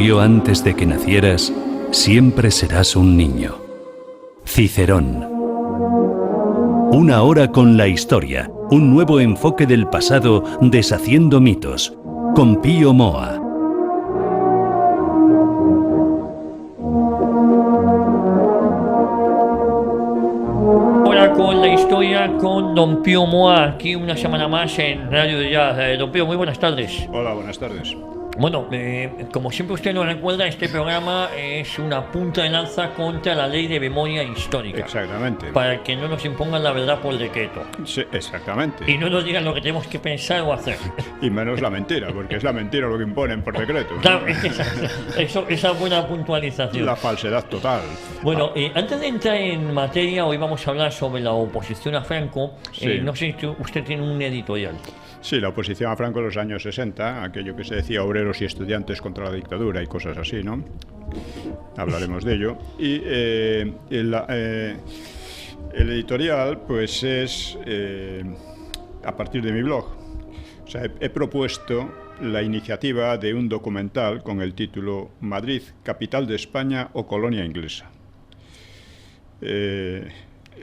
murió antes de que nacieras, siempre serás un niño. Cicerón. Una hora con la historia, un nuevo enfoque del pasado deshaciendo mitos, con Pío Moa. Ahora con la historia con don Pío Moa, aquí una semana más en Radio de Jazz. Don Pío, muy buenas tardes. Hola, buenas tardes. Bueno, como siempre usted nos recuerda, este programa es una punta de lanza contra la ley de memoria histórica. Exactamente. Para que no nos impongan la verdad por decreto. Sí, exactamente. Y no nos digan lo que tenemos que pensar o hacer. Y menos la mentira, porque es la mentira lo que imponen por decreto, ¿no? Claro, es que esa buena puntualización. La falsedad total. Bueno, antes de entrar en materia, hoy vamos a hablar sobre la oposición a Franco. Sí. No sé si usted tiene un editorial. Sí, la oposición a Franco en los años 60, aquello que se decía obreros y estudiantes contra la dictadura y cosas así, ¿no? Hablaremos de ello. Y el editorial, pues es a partir de mi blog. O sea, he propuesto la iniciativa de un documental con el título Madrid, capital de España o colonia inglesa.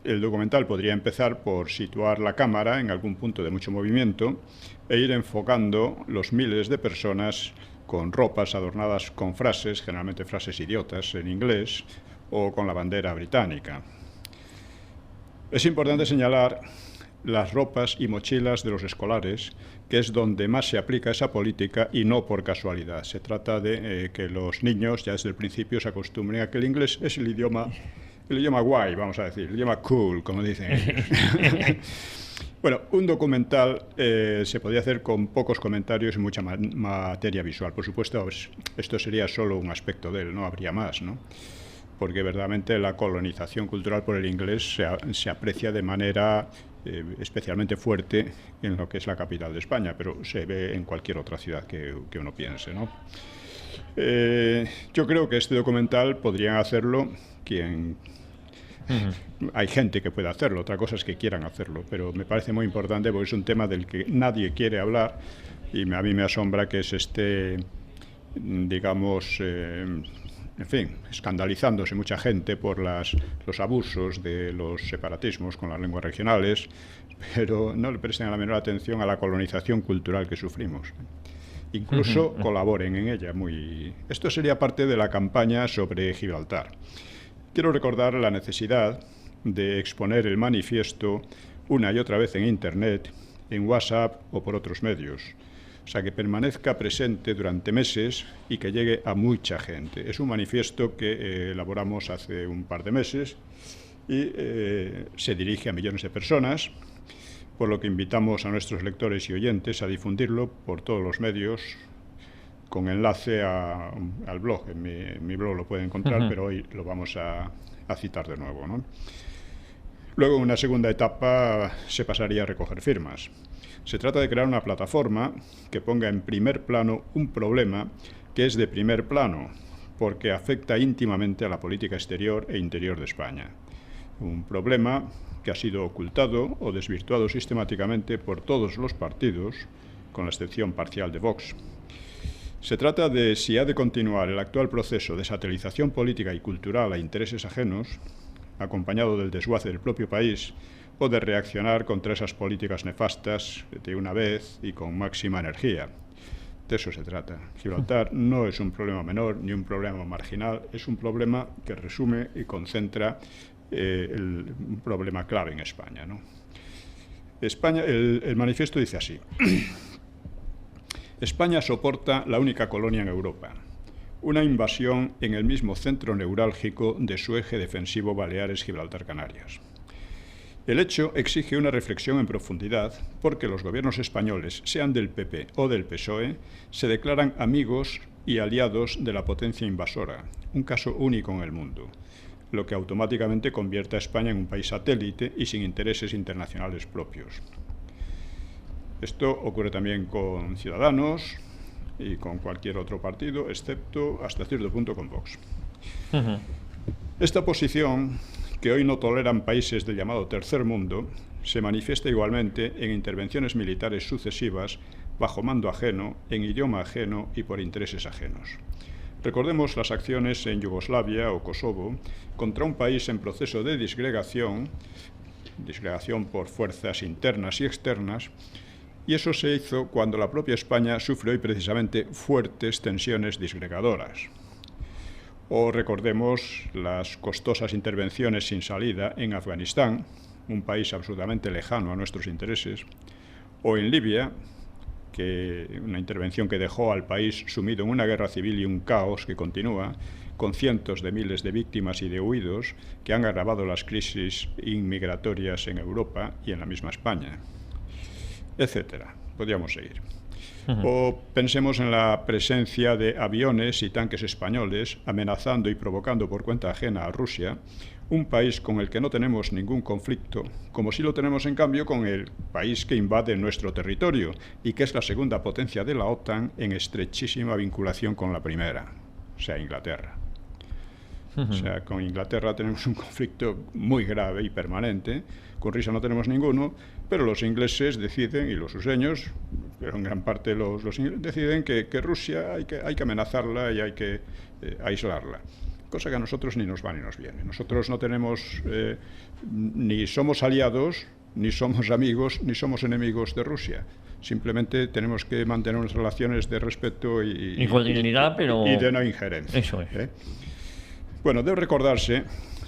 El documental podría empezar por situar la cámara en algún punto de mucho movimiento e ir enfocando los miles de personas con ropas adornadas con frases, generalmente frases idiotas en inglés, o con la bandera británica. Es importante señalar las ropas y mochilas de los escolares, que es donde más se aplica esa política y no por casualidad. Se trata de que los niños ya desde el principio se acostumbren a que el inglés es el idioma guay, vamos a decir, el idioma cool, como dicen ellos. Bueno, un documental se podría hacer con pocos comentarios y mucha materia visual. Por supuesto, esto sería solo un aspecto de él, no habría más, ¿no? Porque verdaderamente la colonización cultural por el inglés se aprecia de manera especialmente fuerte en lo que es la capital de España, pero se ve en cualquier otra ciudad que uno piense, ¿no? Yo creo que este documental podrían hacerlo quien... Hay gente que puede hacerlo, otra cosa es que quieran hacerlo, pero me parece muy importante porque es un tema del que nadie quiere hablar y a mí me asombra que se esté, digamos, en fin, escandalizándose mucha gente por los abusos de los separatismos con las lenguas regionales, pero no le presten la menor atención a la colonización cultural que sufrimos. Incluso colaboren en ella. Esto sería parte de la campaña sobre Gibraltar. Quiero recordar la necesidad de exponer el manifiesto una y otra vez en Internet, en WhatsApp o por otros medios. O sea, que permanezca presente durante meses y que llegue a mucha gente. Es un manifiesto que elaboramos hace un par de meses y se dirige a millones de personas, por lo que invitamos a nuestros lectores y oyentes a difundirlo por todos los medios, con enlace al blog. En mi blog lo pueden encontrar, pero hoy lo vamos a citar de nuevo, ¿no? Luego, en una segunda etapa, se pasaría a recoger firmas. Se trata de crear una plataforma que ponga en primer plano un problema que es de primer plano, porque afecta íntimamente a la política exterior e interior de España. Un problema que ha sido ocultado o desvirtuado sistemáticamente por todos los partidos, con la excepción parcial de Vox. Se trata de si ha de continuar el actual proceso de satelización política y cultural a intereses ajenos, acompañado del desguace del propio país, o de reaccionar contra esas políticas nefastas de una vez y con máxima energía. De eso se trata. Gibraltar no es un problema menor ni un problema marginal, es un problema que resume y concentra un problema clave en España, ¿no? El manifiesto dice así. España soporta la única colonia en Europa, una invasión en el mismo centro neurálgico de su eje defensivo Baleares-Gibraltar-Canarias. El hecho exige una reflexión en profundidad porque los gobiernos españoles, sean del PP o del PSOE, se declaran amigos y aliados de la potencia invasora, un caso único en el mundo, lo que automáticamente convierte a España en un país satélite y sin intereses internacionales propios. Esto ocurre también con Ciudadanos y con cualquier otro partido, excepto hasta cierto punto con Vox. Esta posición, que hoy no toleran países del llamado tercer mundo, se manifiesta igualmente en intervenciones militares sucesivas bajo mando ajeno, en idioma ajeno y por intereses ajenos. Recordemos las acciones en Yugoslavia o Kosovo contra un país en proceso de disgregación por fuerzas internas y externas, y eso se hizo cuando la propia España sufre hoy precisamente fuertes tensiones disgregadoras. O recordemos las costosas intervenciones sin salida en Afganistán, un país absolutamente lejano a nuestros intereses, o en Libia, una intervención que dejó al país sumido en una guerra civil y un caos que continúa, con cientos de miles de víctimas y de huidos que han agravado las crisis inmigratorias en Europa y en la misma España, etcétera. Podríamos seguir. O pensemos en la presencia de aviones y tanques españoles amenazando y provocando por cuenta ajena a Rusia, un país con el que no tenemos ningún conflicto, como sí lo tenemos en cambio con el país que invade nuestro territorio y que es la segunda potencia de la OTAN en estrechísima vinculación con la primera, o sea, Inglaterra. O sea, con Inglaterra tenemos un conflicto muy grave y permanente, con Rusia no tenemos ninguno, pero los ingleses deciden, y los sureños, pero en gran parte los ingleses, deciden que Rusia hay que amenazarla y hay que aislarla. Cosa que a nosotros ni nos va ni nos viene. Nosotros no tenemos, ni somos aliados, ni somos amigos, ni somos enemigos de Rusia. Simplemente tenemos que mantener unas relaciones de respeto y cordialidad, pero y de no injerencia. Eso es. Bueno, debe recordarse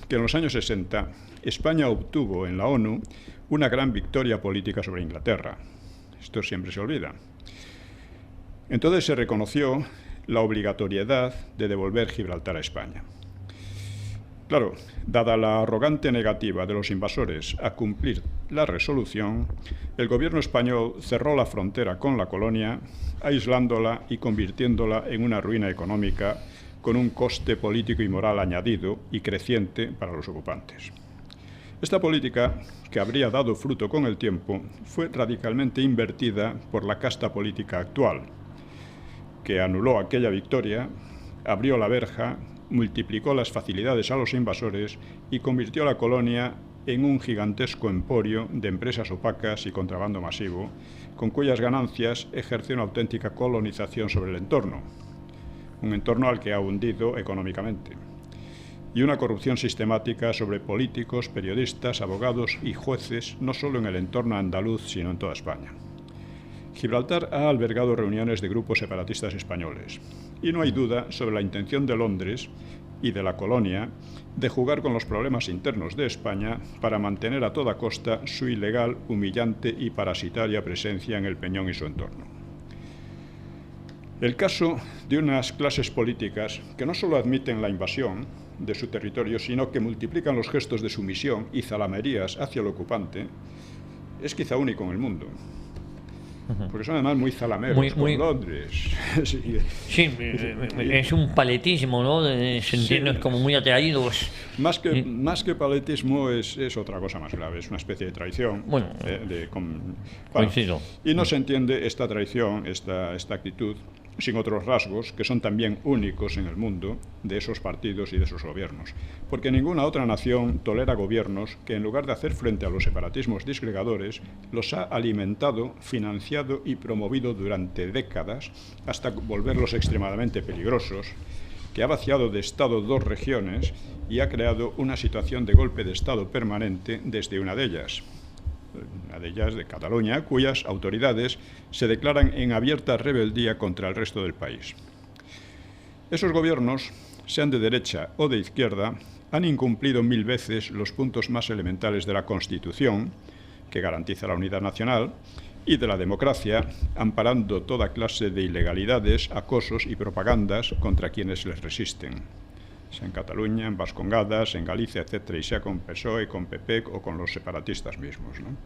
que en los años 60 España obtuvo en la ONU una gran victoria política sobre Inglaterra. Esto siempre se olvida. Entonces se reconoció la obligatoriedad de devolver Gibraltar a España. Claro, dada la arrogante negativa de los invasores a cumplir la resolución, el gobierno español cerró la frontera con la colonia, aislándola y convirtiéndola en una ruina económica con un coste político y moral añadido y creciente para los ocupantes. Esta política, que habría dado fruto con el tiempo, fue radicalmente invertida por la casta política actual, que anuló aquella victoria, abrió la verja, multiplicó las facilidades a los invasores y convirtió a la colonia en un gigantesco emporio de empresas opacas y contrabando masivo, con cuyas ganancias ejerce una auténtica colonización sobre el entorno, un entorno al que ha hundido económicamente, y una corrupción sistemática sobre políticos, periodistas, abogados y jueces, no solo en el entorno andaluz, sino en toda España. Gibraltar ha albergado reuniones de grupos separatistas españoles, y no hay duda sobre la intención de Londres y de la colonia de jugar con los problemas internos de España para mantener a toda costa su ilegal, humillante y parasitaria presencia en el Peñón y su entorno. El caso de unas clases políticas que no solo admiten la invasión de su territorio, sino que multiplican los gestos de sumisión y zalamerías hacia el ocupante, es quizá único en el mundo. Porque son además muy zalameros con Londres. Sí, es un paletismo, ¿no? Sentirnos como muy atraídos. Más que paletismo es otra cosa más grave, es una especie de traición. Coincido. Y no se entiende esta traición, esta actitud, sin otros rasgos que son también únicos en el mundo de esos partidos y de esos gobiernos. Porque ninguna otra nación tolera gobiernos que, en lugar de hacer frente a los separatismos disgregadores, los ha alimentado, financiado y promovido durante décadas hasta volverlos extremadamente peligrosos, que ha vaciado de Estado dos regiones y ha creado una situación de golpe de Estado permanente desde una de ellas de Cataluña, cuyas autoridades se declaran en abierta rebeldía contra el resto del país. Esos gobiernos, sean de derecha o de izquierda, han incumplido 1000 veces los puntos más elementales de la Constitución, que garantiza la unidad nacional, y de la democracia, amparando toda clase de ilegalidades, acosos y propagandas contra quienes les resisten, sea en Cataluña, en Vascongadas, en Galicia, etcétera, y sea con PSOE, con PP o con los separatistas mismos, ¿no?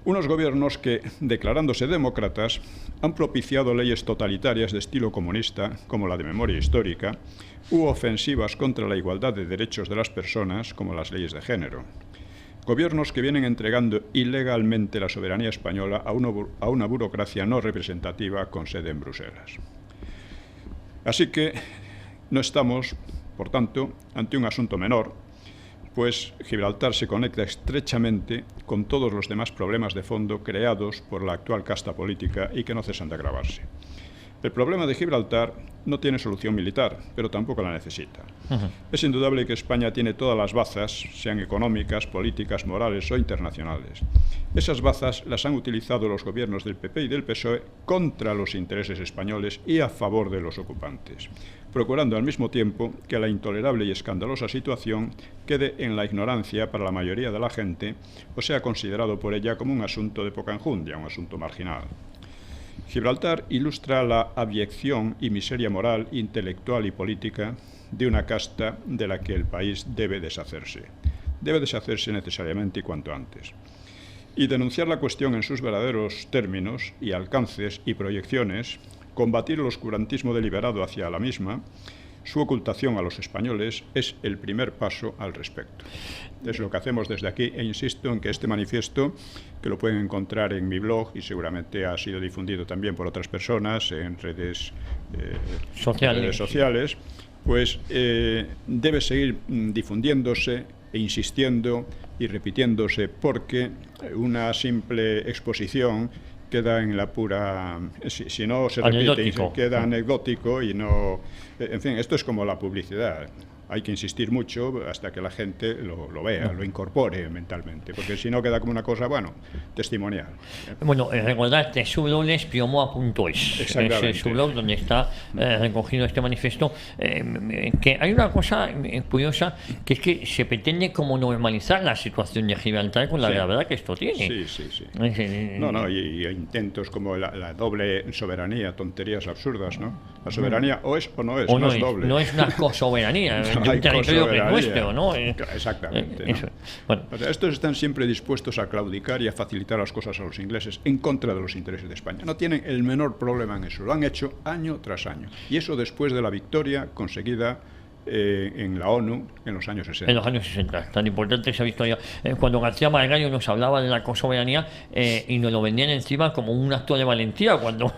Unos gobiernos que, declarándose demócratas, han propiciado leyes totalitarias de estilo comunista, como la de memoria histórica, u ofensivas contra la igualdad de derechos de las personas, como las leyes de género. Gobiernos que vienen entregando ilegalmente la soberanía española a una burocracia no representativa con sede en Bruselas. Así que no estamos, por tanto, ante un asunto menor, pues Gibraltar se conecta estrechamente con todos los demás problemas de fondo creados por la actual casta política y que no cesan de agravarse. El problema de Gibraltar no tiene solución militar, pero tampoco la necesita. Es indudable que España tiene todas las bazas, sean económicas, políticas, morales o internacionales. Esas bazas las han utilizado los gobiernos del PP y del PSOE contra los intereses españoles y a favor de los ocupantes, procurando al mismo tiempo que la intolerable y escandalosa situación quede en la ignorancia para la mayoría de la gente o sea considerado por ella como un asunto de poca enjundia, un asunto marginal. Gibraltar ilustra la abyección y miseria moral, intelectual y política de una casta de la que el país debe deshacerse. Debe deshacerse necesariamente y cuanto antes. Y denunciar la cuestión en sus verdaderos términos y alcances y proyecciones, combatir el oscurantismo deliberado hacia la misma, su ocultación a los españoles, es el primer paso al respecto. Es lo que hacemos desde aquí e insisto en que este manifiesto, que lo pueden encontrar en mi blog y seguramente ha sido difundido también por otras personas en redes sociales, pues debe seguir difundiéndose e insistiendo y repitiéndose porque una simple exposición queda en la pura... Si no se repite, queda anecdótico y no... En fin, esto es como la publicidad. Hay que insistir mucho hasta que la gente lo vea, lo incorpore mentalmente, porque si no queda como una cosa, bueno, testimonial. Bueno, recordad, www.piomoa.es es su blog donde está recogido este manifiesto. Que hay una cosa curiosa, que es que se pretende como normalizar la situación de Gibraltar con la gravedad que esto tiene. Sí. Y intentos como la doble soberanía, tonterías absurdas, ¿no? La soberanía o es o no es, no es doble. No es una cosoberanía. Un territorio que es nuestro, ¿no? Exactamente. ¿no? Bueno. O sea, estos están siempre dispuestos a claudicar y a facilitar las cosas a los ingleses en contra de los intereses de España. No tienen el menor problema en eso. Lo han hecho año tras año. Y eso después de la victoria conseguida en la ONU en los años 60. En los años 60, tan importante esa victoria. Cuando García Margallo nos hablaba de la cosoberanía y nos lo vendían encima como un acto de valentía, cuando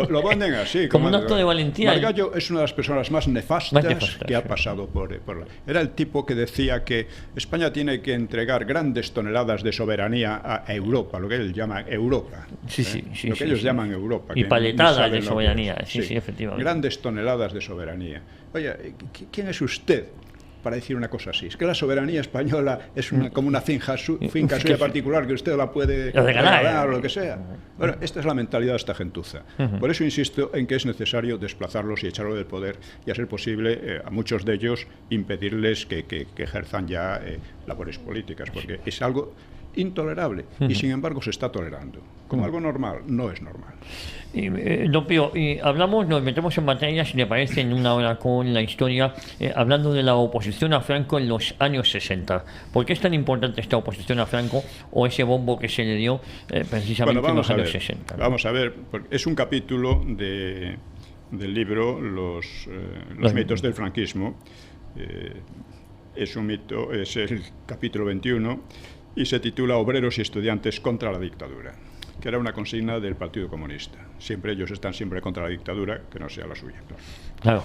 lo venden así. Como un acto de valentía. Margallo es una de las personas más nefastas que ha pasado por Era el tipo que decía que España tiene que entregar grandes toneladas de soberanía a Europa, lo que él llama Europa. Lo que ellos llaman Europa. Y paletadas de soberanía, sí, efectivamente. Grandes toneladas de soberanía. Oye, ¿quién es usted para decir una cosa así? Es que la soberanía española es como una finca suya particular que usted la puede regalar o lo que sea. Bueno, esta es la mentalidad de esta gentuza. Por eso insisto en que es necesario desplazarlos y echarlos del poder y, a ser posible, a muchos de ellos impedirles que ejerzan ya labores políticas, porque es algo intolerable y sin embargo se está tolerando como algo normal. No es normal. Don Pío, nos metemos en materia, si le parece, en una hora con la historia, hablando de la oposición a Franco en los años 60. ¿Por qué es tan importante esta oposición a Franco o ese bombo que se le dio precisamente en los años 60? Vamos a ver, es un capítulo del libro Los mitos del franquismo. Es un mito, es el capítulo 21 y se titula Obreros y estudiantes contra la dictadura, que era una consigna del Partido Comunista. Ellos están siempre contra la dictadura, que no sea la suya. Claro.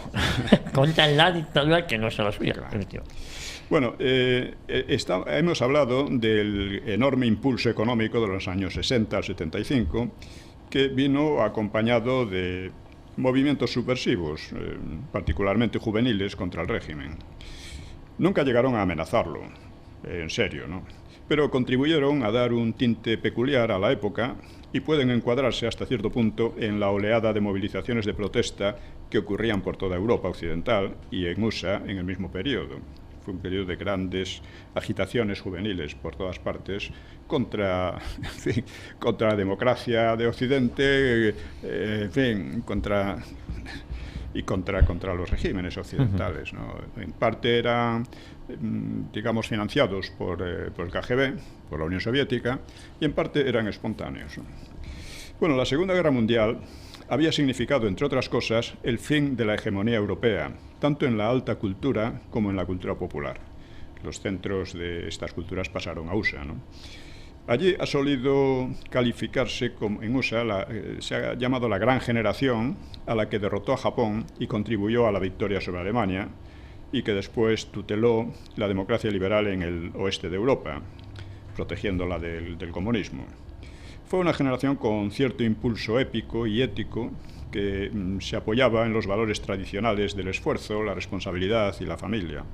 Contra la dictadura, que no sea la suya. Claro. Bueno, hemos hablado del enorme impulso económico de los años 60 al 75, que vino acompañado de movimientos subversivos, particularmente juveniles, contra el régimen. Nunca llegaron a amenazarlo, en serio, ¿no? Pero contribuyeron a dar un tinte peculiar a la época y pueden encuadrarse hasta cierto punto en la oleada de movilizaciones de protesta que ocurrían por toda Europa occidental y en USA en el mismo periodo. Fue un periodo de grandes agitaciones juveniles por todas partes contra la democracia de Occidente, contra los regímenes occidentales, ¿no? En parte eran, digamos, financiados por el KGB, por la Unión Soviética, y en parte eran espontáneos, ¿no? Bueno, la Segunda Guerra Mundial había significado, entre otras cosas, el fin de la hegemonía europea, tanto en la alta cultura como en la cultura popular. Los centros de estas culturas pasaron a USA, ¿no? Allí ha solido calificarse como, en USA, se ha llamado la Gran Generación, a la que derrotó a Japón y contribuyó a la victoria sobre Alemania, y que después tuteló la democracia liberal en el oeste de Europa, protegiéndola del comunismo. Fue una generación con cierto impulso épico y ético que se apoyaba en los valores tradicionales del esfuerzo, la responsabilidad y la familia.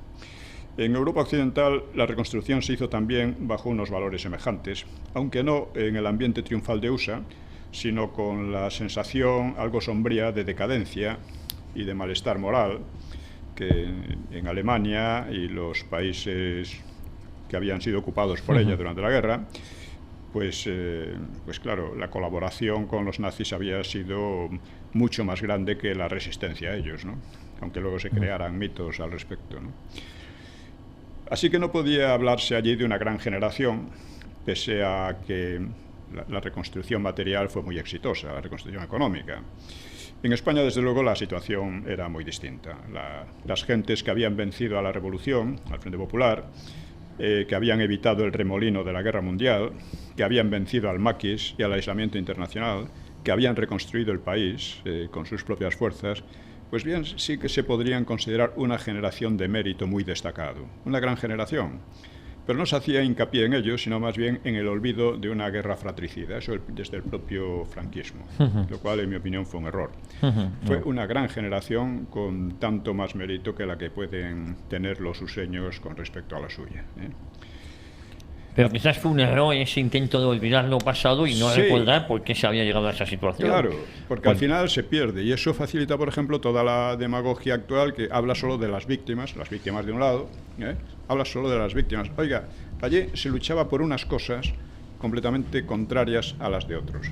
En Europa Occidental la reconstrucción se hizo también bajo unos valores semejantes, aunque no en el ambiente triunfal de USA, sino con la sensación algo sombría de decadencia y de malestar moral que en Alemania y los países que habían sido ocupados por ella durante la guerra, pues claro, la colaboración con los nazis había sido mucho más grande que la resistencia a ellos, ¿no? Aunque luego se crearan mitos al respecto, ¿no? Así que no podía hablarse allí de una gran generación, pese a que la reconstrucción material fue muy exitosa, la reconstrucción económica. En España, desde luego, la situación era muy distinta. Las gentes que habían vencido a la Revolución, al Frente Popular, que habían evitado el remolino de la Guerra Mundial, que habían vencido al maquis y al aislamiento internacional, que habían reconstruido el país con sus propias fuerzas, pues bien, sí que se podrían considerar una generación de mérito muy destacado, una gran generación. Pero no se hacía hincapié en ello, sino más bien en el olvido de una guerra fratricida, eso desde el propio franquismo, lo cual, en mi opinión, fue un error. Fue una gran generación con tanto más mérito que la que pueden tener los useños con respecto a la suya, ¿eh? Pero quizás fue un error ese intento de olvidar lo pasado y no recordar por qué se había llegado a esa situación. Claro, porque al final se pierde y eso facilita, por ejemplo, toda la demagogia actual que habla solo de las víctimas de un lado, habla solo de las víctimas. Oiga, allí se luchaba por unas cosas completamente contrarias a las de otros.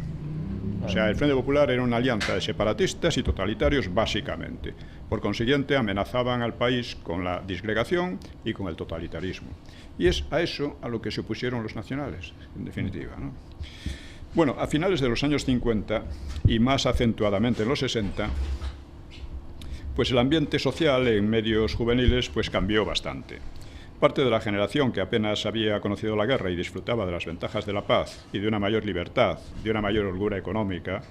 O sea, el Frente Popular era una alianza de separatistas y totalitarios, básicamente. Por consiguiente, amenazaban al país con la disgregación y con el totalitarismo. Y es a eso a lo que se opusieron los nacionales, en definitiva, ¿no? Bueno, a finales de los años 50, y más acentuadamente en los 60, pues el ambiente social en medios juveniles pues cambió bastante. Parte de la generación que apenas había conocido la guerra y disfrutaba de las ventajas de la paz y de una mayor libertad, de una mayor holgura económica,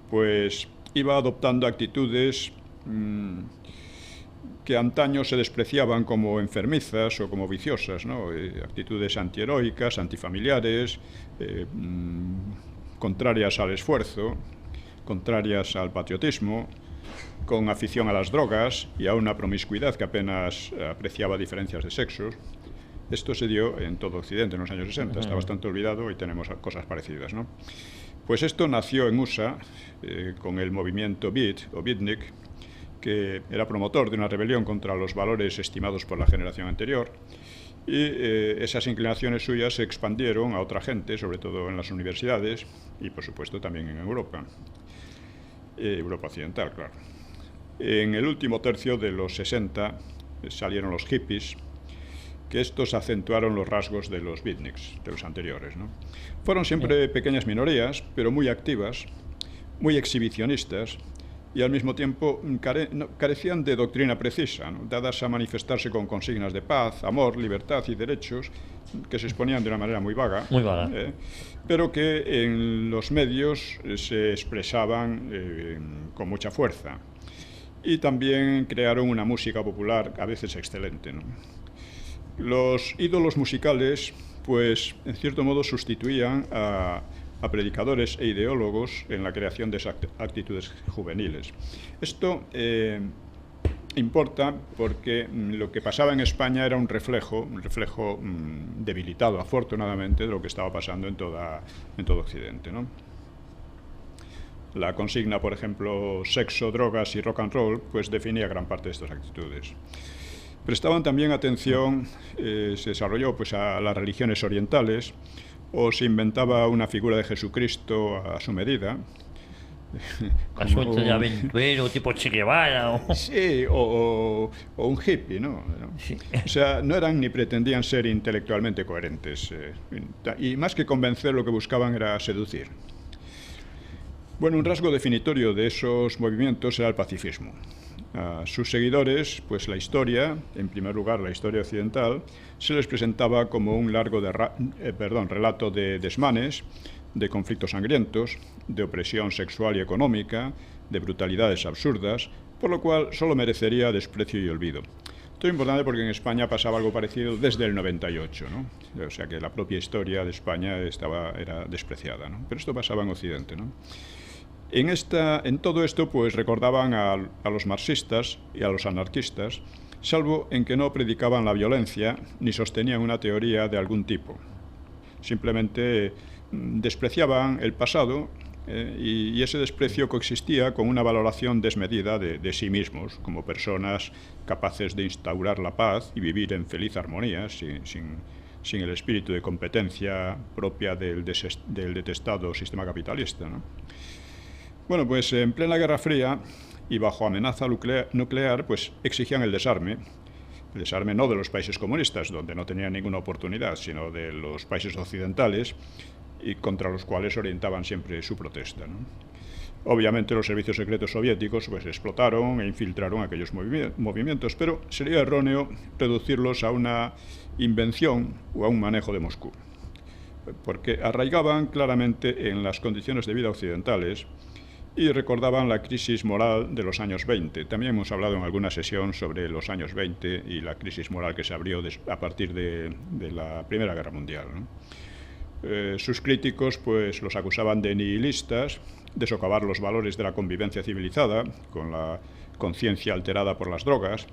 pues iba adoptando actitudes que antaño se despreciaban como enfermizas o como viciosas, ¿no? Actitudes antiheroicas, antifamiliares, contrarias al esfuerzo, contrarias al patriotismo, con afición a las drogas y a una promiscuidad que apenas apreciaba diferencias de sexos. Esto se dio en todo Occidente en los años 60, está bastante olvidado y tenemos cosas parecidas, ¿no? Pues esto nació en USA con el movimiento Beat o Beatnik, que era promotor de una rebelión contra los valores estimados por la generación anterior, y esas inclinaciones suyas se expandieron a otra gente, sobre todo en las universidades y por supuesto también en Europa, Europa Occidental, claro. En el último tercio de los 60 salieron los hippies, que estos acentuaron los rasgos de los beatniks, de los anteriores, ¿no? Fueron siempre pequeñas minorías, pero muy activas, muy exhibicionistas, y al mismo tiempo carecían de doctrina precisa, ¿no? Dadas a manifestarse con consignas de paz, amor, libertad y derechos, que se exponían de una manera muy vaga, pero que en los medios se expresaban con mucha fuerza. Y también crearon una música popular a veces excelente, ¿no? Los ídolos musicales, pues, en cierto modo sustituían a predicadores e ideólogos en la creación de esas actitudes juveniles. Esto importa porque lo que pasaba en España era un reflejo debilitado, afortunadamente, de lo que estaba pasando en todo Occidente, ¿no? La consigna, por ejemplo, sexo, drogas y rock and roll, pues definía gran parte de estas actitudes. Prestaban también atención, se desarrolló pues, a las religiones orientales, o se inventaba una figura de Jesucristo a su medida. A suerte de aventurero, tipo Che Guevara. Sí, o un hippie, ¿no? Sí. O sea, no eran ni pretendían ser intelectualmente coherentes. Y más que convencer, lo que buscaban era seducir. Bueno, un rasgo definitorio de esos movimientos era el pacifismo. A sus seguidores, pues la historia, en primer lugar la historia occidental, se les presentaba como un largo relato de desmanes, de conflictos sangrientos, de opresión sexual y económica, de brutalidades absurdas, por lo cual solo merecería desprecio y olvido. Esto es importante porque en España pasaba algo parecido desde el 98, ¿no? O sea que la propia historia de España era despreciada, ¿no? Pero esto pasaba en Occidente, ¿no? En todo esto, pues recordaban a los marxistas y a los anarquistas, salvo en que no predicaban la violencia ni sostenían una teoría de algún tipo. Simplemente despreciaban el pasado y ese desprecio coexistía con una valoración desmedida de sí mismos, como personas capaces de instaurar la paz y vivir en feliz armonía, sin el espíritu de competencia propia del detestado sistema capitalista, ¿no? Bueno, pues en plena Guerra Fría y bajo amenaza nuclear, pues exigían el desarme no de los países comunistas, donde no tenían ninguna oportunidad, sino de los países occidentales, y contra los cuales orientaban siempre su protesta, ¿no? Obviamente los servicios secretos soviéticos pues explotaron e infiltraron aquellos movimientos, pero sería erróneo reducirlos a una invención o a un manejo de Moscú, porque arraigaban claramente en las condiciones de vida occidentales y recordaban la crisis moral de los años 20. También hemos hablado en alguna sesión sobre los años 20 y la crisis moral que se abrió a partir de la Primera Guerra Mundial, ¿no? Sus críticos pues los acusaban de nihilistas, de socavar los valores de la convivencia civilizada, con la conciencia alterada por las drogas,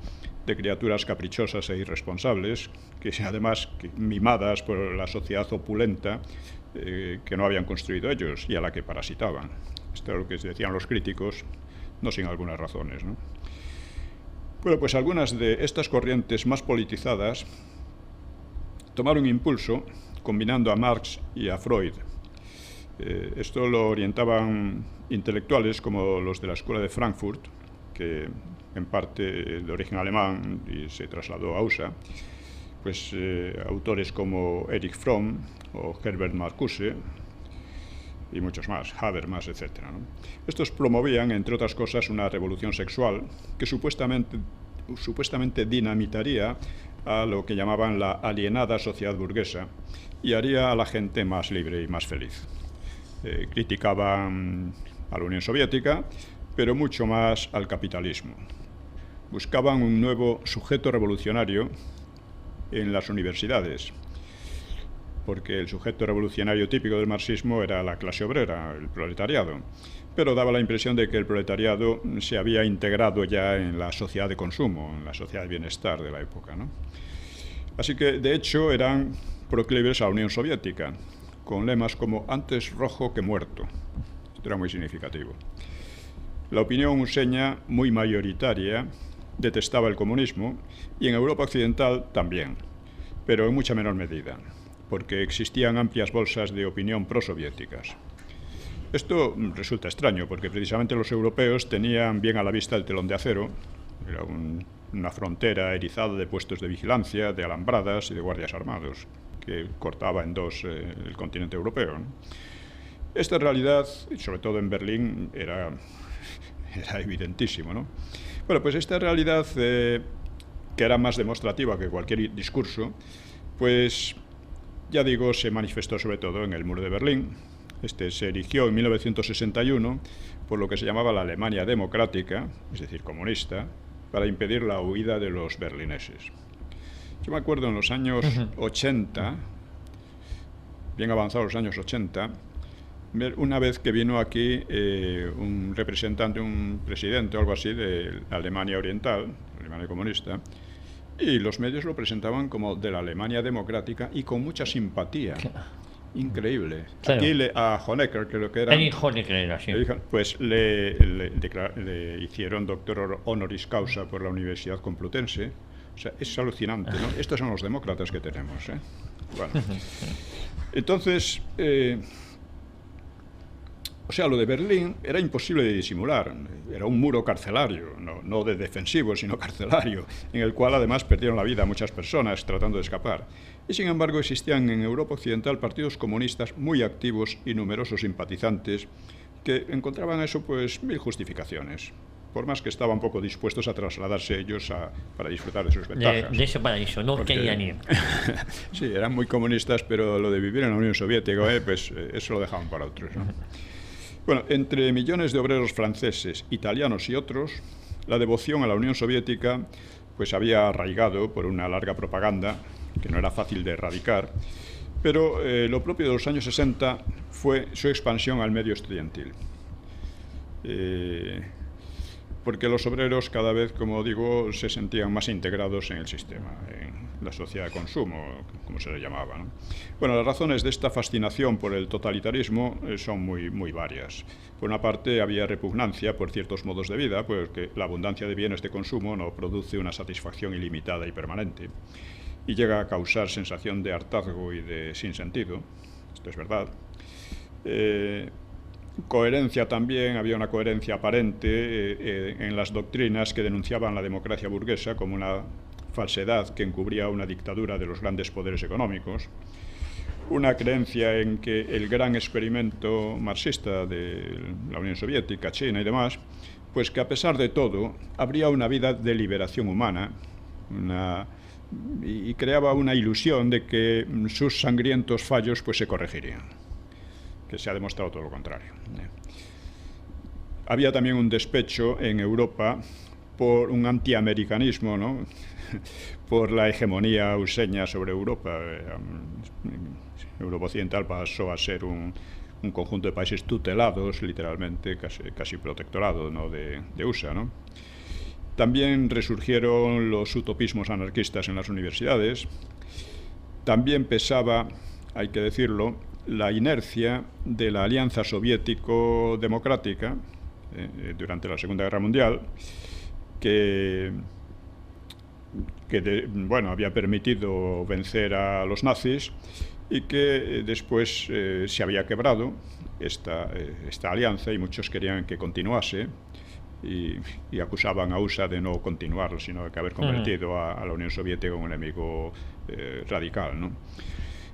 de criaturas caprichosas e irresponsables, que además mimadas por la sociedad opulenta que no habían construido ellos y a la que parasitaban. Esto es lo que decían los críticos, no sin algunas razones, ¿no? Bueno, pues algunas de estas corrientes más politizadas tomaron impulso combinando a Marx y a Freud. Esto lo orientaban intelectuales como los de la Escuela de Frankfurt, que en parte de origen alemán y se trasladó a USA, pues autores como Erich Fromm o Herbert Marcuse y muchos más, Habermas, etc., ¿no? Estos promovían, entre otras cosas, una revolución sexual que supuestamente dinamitaría a lo que llamaban la alienada sociedad burguesa y haría a la gente más libre y más feliz. Criticaban a la Unión Soviética, pero mucho más al capitalismo. Buscaban un nuevo sujeto revolucionario en las universidades, porque el sujeto revolucionario típico del marxismo era la clase obrera, el proletariado, pero daba la impresión de que el proletariado se había integrado ya en la sociedad de consumo, en la sociedad de bienestar de la época, ¿no? Así que, de hecho, eran proclives a la Unión Soviética, con lemas como «antes rojo que muerto». Esto era muy significativo. La opinión useña, muy mayoritaria, detestaba el comunismo, y en Europa occidental también, pero en mucha menor medida, porque existían amplias bolsas de opinión prosoviéticas. Esto resulta extraño, porque precisamente los europeos tenían bien a la vista el telón de acero, era una frontera erizada de puestos de vigilancia, de alambradas y de guardias armados, que cortaba en dos el continente europeo, ¿no? Esta realidad, sobre todo en Berlín, era evidentísimo, ¿no? Bueno, pues esta realidad, que era más demostrativa que cualquier discurso, pues, ya digo, se manifestó sobre todo en el Muro de Berlín. Este se erigió en 1961 por lo que se llamaba la Alemania democrática, es decir, comunista, para impedir la huida de los berlineses. Yo me acuerdo en los años 80, bien avanzados los años 80, una vez que vino aquí un representante, un presidente o algo así de Alemania Oriental, Alemania comunista, y los medios lo presentaban como de la Alemania democrática y con mucha simpatía. Increíble. Claro. Aquí a Honecker, creo que era... Erich Honecker era, sí. Pues le hicieron doctor honoris causa por la Universidad Complutense. O sea, es alucinante, ¿no? Estos son los demócratas que tenemos, ¿eh? Bueno. Entonces, o sea, lo de Berlín era imposible de disimular. Era un muro carcelario, no de defensivo, sino carcelario, en el cual además perdieron la vida muchas personas tratando de escapar. Y sin embargo existían en Europa Occidental partidos comunistas muy activos y numerosos simpatizantes que encontraban eso pues mil justificaciones, por más que estaban poco dispuestos a trasladarse ellos para disfrutar de sus ventajas. De ese paraíso, no querían ir. Sí, eran muy comunistas, pero lo de vivir en la Unión Soviética, pues eso lo dejaban para otros, ¿no? Bueno, entre millones de obreros franceses, italianos y otros, la devoción a la Unión Soviética pues había arraigado por una larga propaganda que no era fácil de erradicar, pero lo propio de los años 60 fue su expansión al medio estudiantil. porque los obreros cada vez, como digo, se sentían más integrados en el sistema, en la sociedad de consumo, como se le llamaba, ¿no? Bueno, las razones de esta fascinación por el totalitarismo son muy varias. Por una parte, había repugnancia por ciertos modos de vida, porque la abundancia de bienes de consumo no produce una satisfacción ilimitada y permanente, y llega a causar sensación de hartazgo y de sinsentido. Esto es verdad. Coherencia también, había una coherencia aparente en las doctrinas que denunciaban la democracia burguesa como una falsedad que encubría una dictadura de los grandes poderes económicos, una creencia en que el gran experimento marxista de la Unión Soviética, China y demás, pues que a pesar de todo habría una vida de liberación humana, y creaba una ilusión de que sus sangrientos fallos pues se corregirían, que se ha demostrado todo lo contrario. Había también un despecho en Europa por un antiamericanismo, ¿no? Por la hegemonía useña sobre Europa. Europa Occidental pasó a ser un conjunto de países tutelados, literalmente, casi protectorado, ¿no? de USA, ¿no? También resurgieron los utopismos anarquistas en las universidades. También pesaba, hay que decirlo, la inercia de la alianza soviético-democrática durante la Segunda Guerra Mundial, que había permitido vencer a los nazis y que después se había quebrado esta alianza, y muchos querían que continuase y acusaban a USA de no continuarlo, sino de haber convertido a la Unión Soviética en un enemigo radical, ¿no?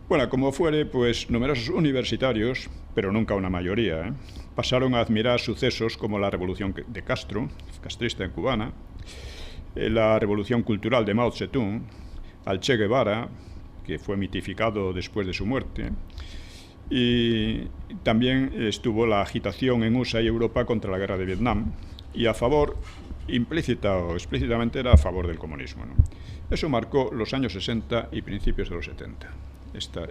Bueno, como fuere, pues numerosos universitarios, pero nunca una mayoría, pasaron a admirar sucesos como la revolución de Castro, castrista en cubana, la revolución cultural de Mao Zedong, al Che Guevara, que fue mitificado después de su muerte, y también estuvo la agitación en USA y Europa contra la guerra de Vietnam, y a favor, implícita o explícitamente, era a favor del comunismo, ¿no? Eso marcó los años 60 y principios de los 70.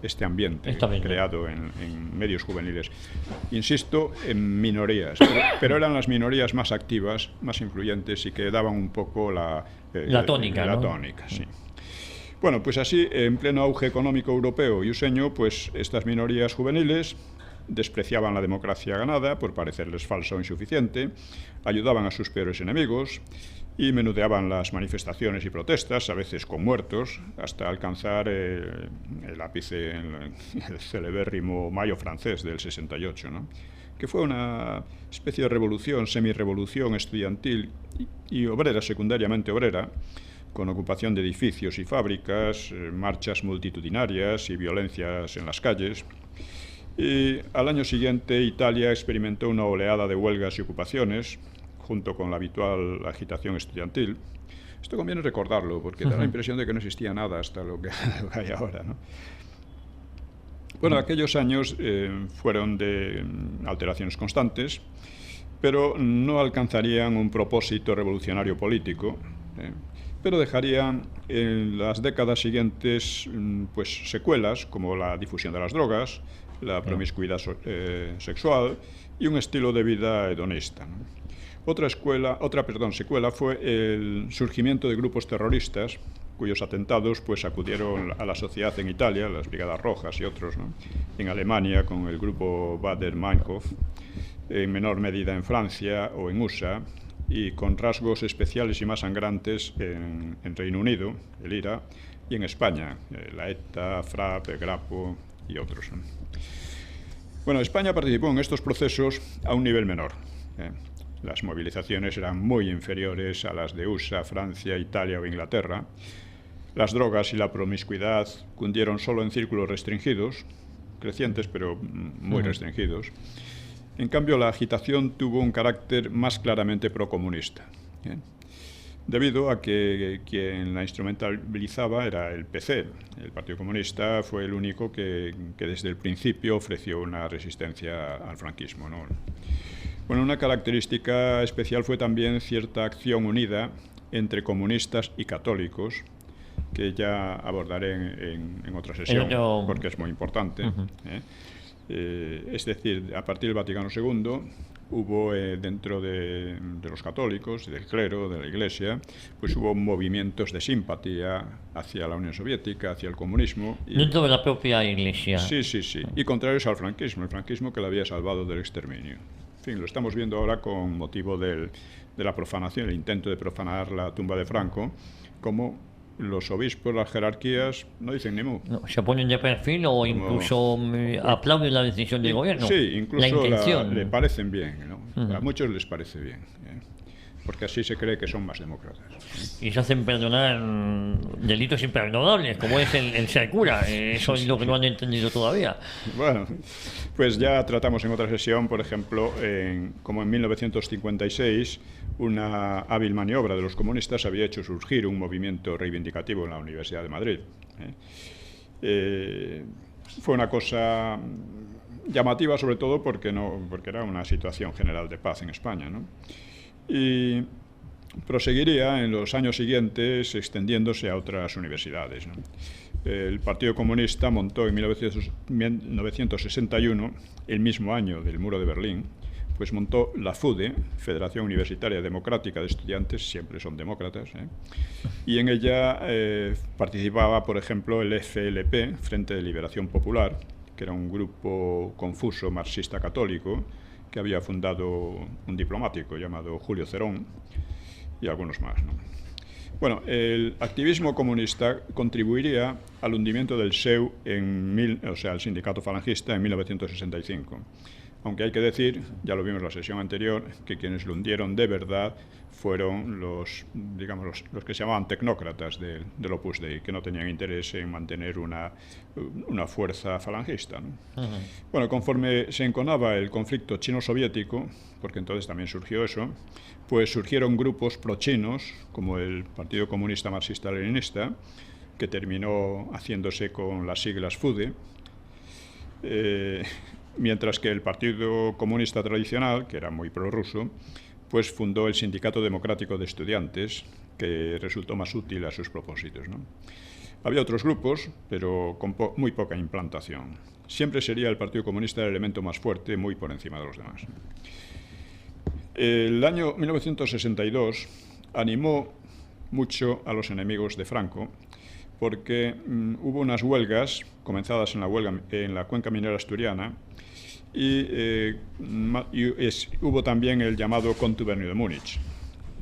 Este ambiente creado en medios juveniles. Insisto, en minorías, pero eran las minorías más activas, más influyentes y que daban un poco la tónica, la ¿no? tónica, sí. Bueno, pues así, en pleno auge económico europeo y useño, pues estas minorías juveniles despreciaban la democracia ganada por parecerles falsa o insuficiente, ayudaban a sus peores enemigos y menudeaban las manifestaciones y protestas, a veces con muertos, hasta alcanzar el ápice en el celebérrimo Mayo francés del 68, ¿no? Que fue una especie de revolución, semi-revolución estudiantil y obrera, secundariamente obrera, con ocupación de edificios y fábricas, marchas multitudinarias y violencias en las calles. Y al año siguiente Italia experimentó una oleada de huelgas y ocupaciones, junto con la habitual agitación estudiantil. Esto conviene recordarlo, porque da la impresión de que no existía nada hasta lo que hay ahora, ¿no? Bueno, aquellos años fueron de alteraciones constantes, pero no alcanzarían un propósito revolucionario político, pero dejarían en las décadas siguientes pues secuelas como la difusión de las drogas, la promiscuidad sexual y un estilo de vida hedonista, ¿no? Otra secuela fue el surgimiento de grupos terroristas cuyos atentados pues acudieron a la sociedad en Italia, las Brigadas Rojas y otros, ¿no? En Alemania con el grupo Baader-Meinhof, en menor medida en Francia o en USA, y con rasgos especiales y más sangrantes en Reino Unido, el IRA, y en España, la ETA, FRAP, el Grapo y otros, ¿no? Bueno, España participó en estos procesos a un nivel menor. Las movilizaciones eran muy inferiores a las de USA, Francia, Italia o Inglaterra. Las drogas y la promiscuidad cundieron solo en círculos restringidos, crecientes pero muy restringidos. En cambio, la agitación tuvo un carácter más claramente procomunista, debido a que quien la instrumentalizaba era el PC. El Partido Comunista fue el único que desde el principio ofreció una resistencia al franquismo, ¿no? Bueno, una característica especial fue también cierta acción unida entre comunistas y católicos, que ya abordaré en otra sesión, porque es muy importante. Es decir, a partir del Vaticano II hubo dentro de los católicos, del clero, de la Iglesia, pues hubo movimientos de simpatía hacia la Unión Soviética, hacia el comunismo. Dentro de la propia Iglesia. Sí, sí, sí. Y contrarios al franquismo, el franquismo que la había salvado del exterminio. En fin, lo estamos viendo ahora con motivo de la profanación, el intento de profanar la tumba de Franco, como los obispos, las jerarquías, no dicen ni mu. No, se ponen de perfil o incluso aplauden la decisión del gobierno. Sí, incluso la intención. le parecen bien, ¿no? A muchos les parece bien, porque así se cree que son más demócratas. Y se hacen perdonar delitos imperdonables, como es el ser cura. Eso es lo que no han entendido todavía. Bueno, pues ya tratamos en otra sesión, por ejemplo, como en 1956, una hábil maniobra de los comunistas había hecho surgir un movimiento reivindicativo en la Universidad de Madrid. Fue una cosa llamativa, sobre todo porque era una situación general de paz en España, ¿no? Y proseguiría en los años siguientes extendiéndose a otras universidades, ¿no? El Partido Comunista montó en 1961, el mismo año del Muro de Berlín, pues montó la FUDE, Federación Universitaria Democrática de Estudiantes, siempre son demócratas, y en ella participaba, por ejemplo, el FLP, Frente de Liberación Popular, que era un grupo confuso marxista católico, que había fundado un diplomático llamado Julio Cerón, y algunos más, ¿no? Bueno, el activismo comunista contribuiría al hundimiento del SEU, o sea, el sindicato falangista, en 1965. Aunque hay que decir, ya lo vimos en la sesión anterior, que quienes lo hundieron de verdad fueron los que se llamaban tecnócratas del Opus Dei, que no tenían interés en mantener una fuerza falangista, ¿no? Bueno, conforme se enconaba el conflicto chino-soviético, porque entonces también surgió eso, pues surgieron grupos pro-chinos, como el Partido Comunista Marxista-Leninista, que terminó haciéndose con las siglas FUDE, mientras que el Partido Comunista tradicional, que era muy prorruso, pues fundó el Sindicato Democrático de Estudiantes, que resultó más útil a sus propósitos, ¿no? Había otros grupos, pero con muy poca implantación. Siempre sería el Partido Comunista el elemento más fuerte, muy por encima de los demás. El año 1962 animó mucho a los enemigos de Franco, porque hubo unas huelgas, comenzadas en la cuenca minera asturiana, y hubo también el llamado Contubernio de Múnich.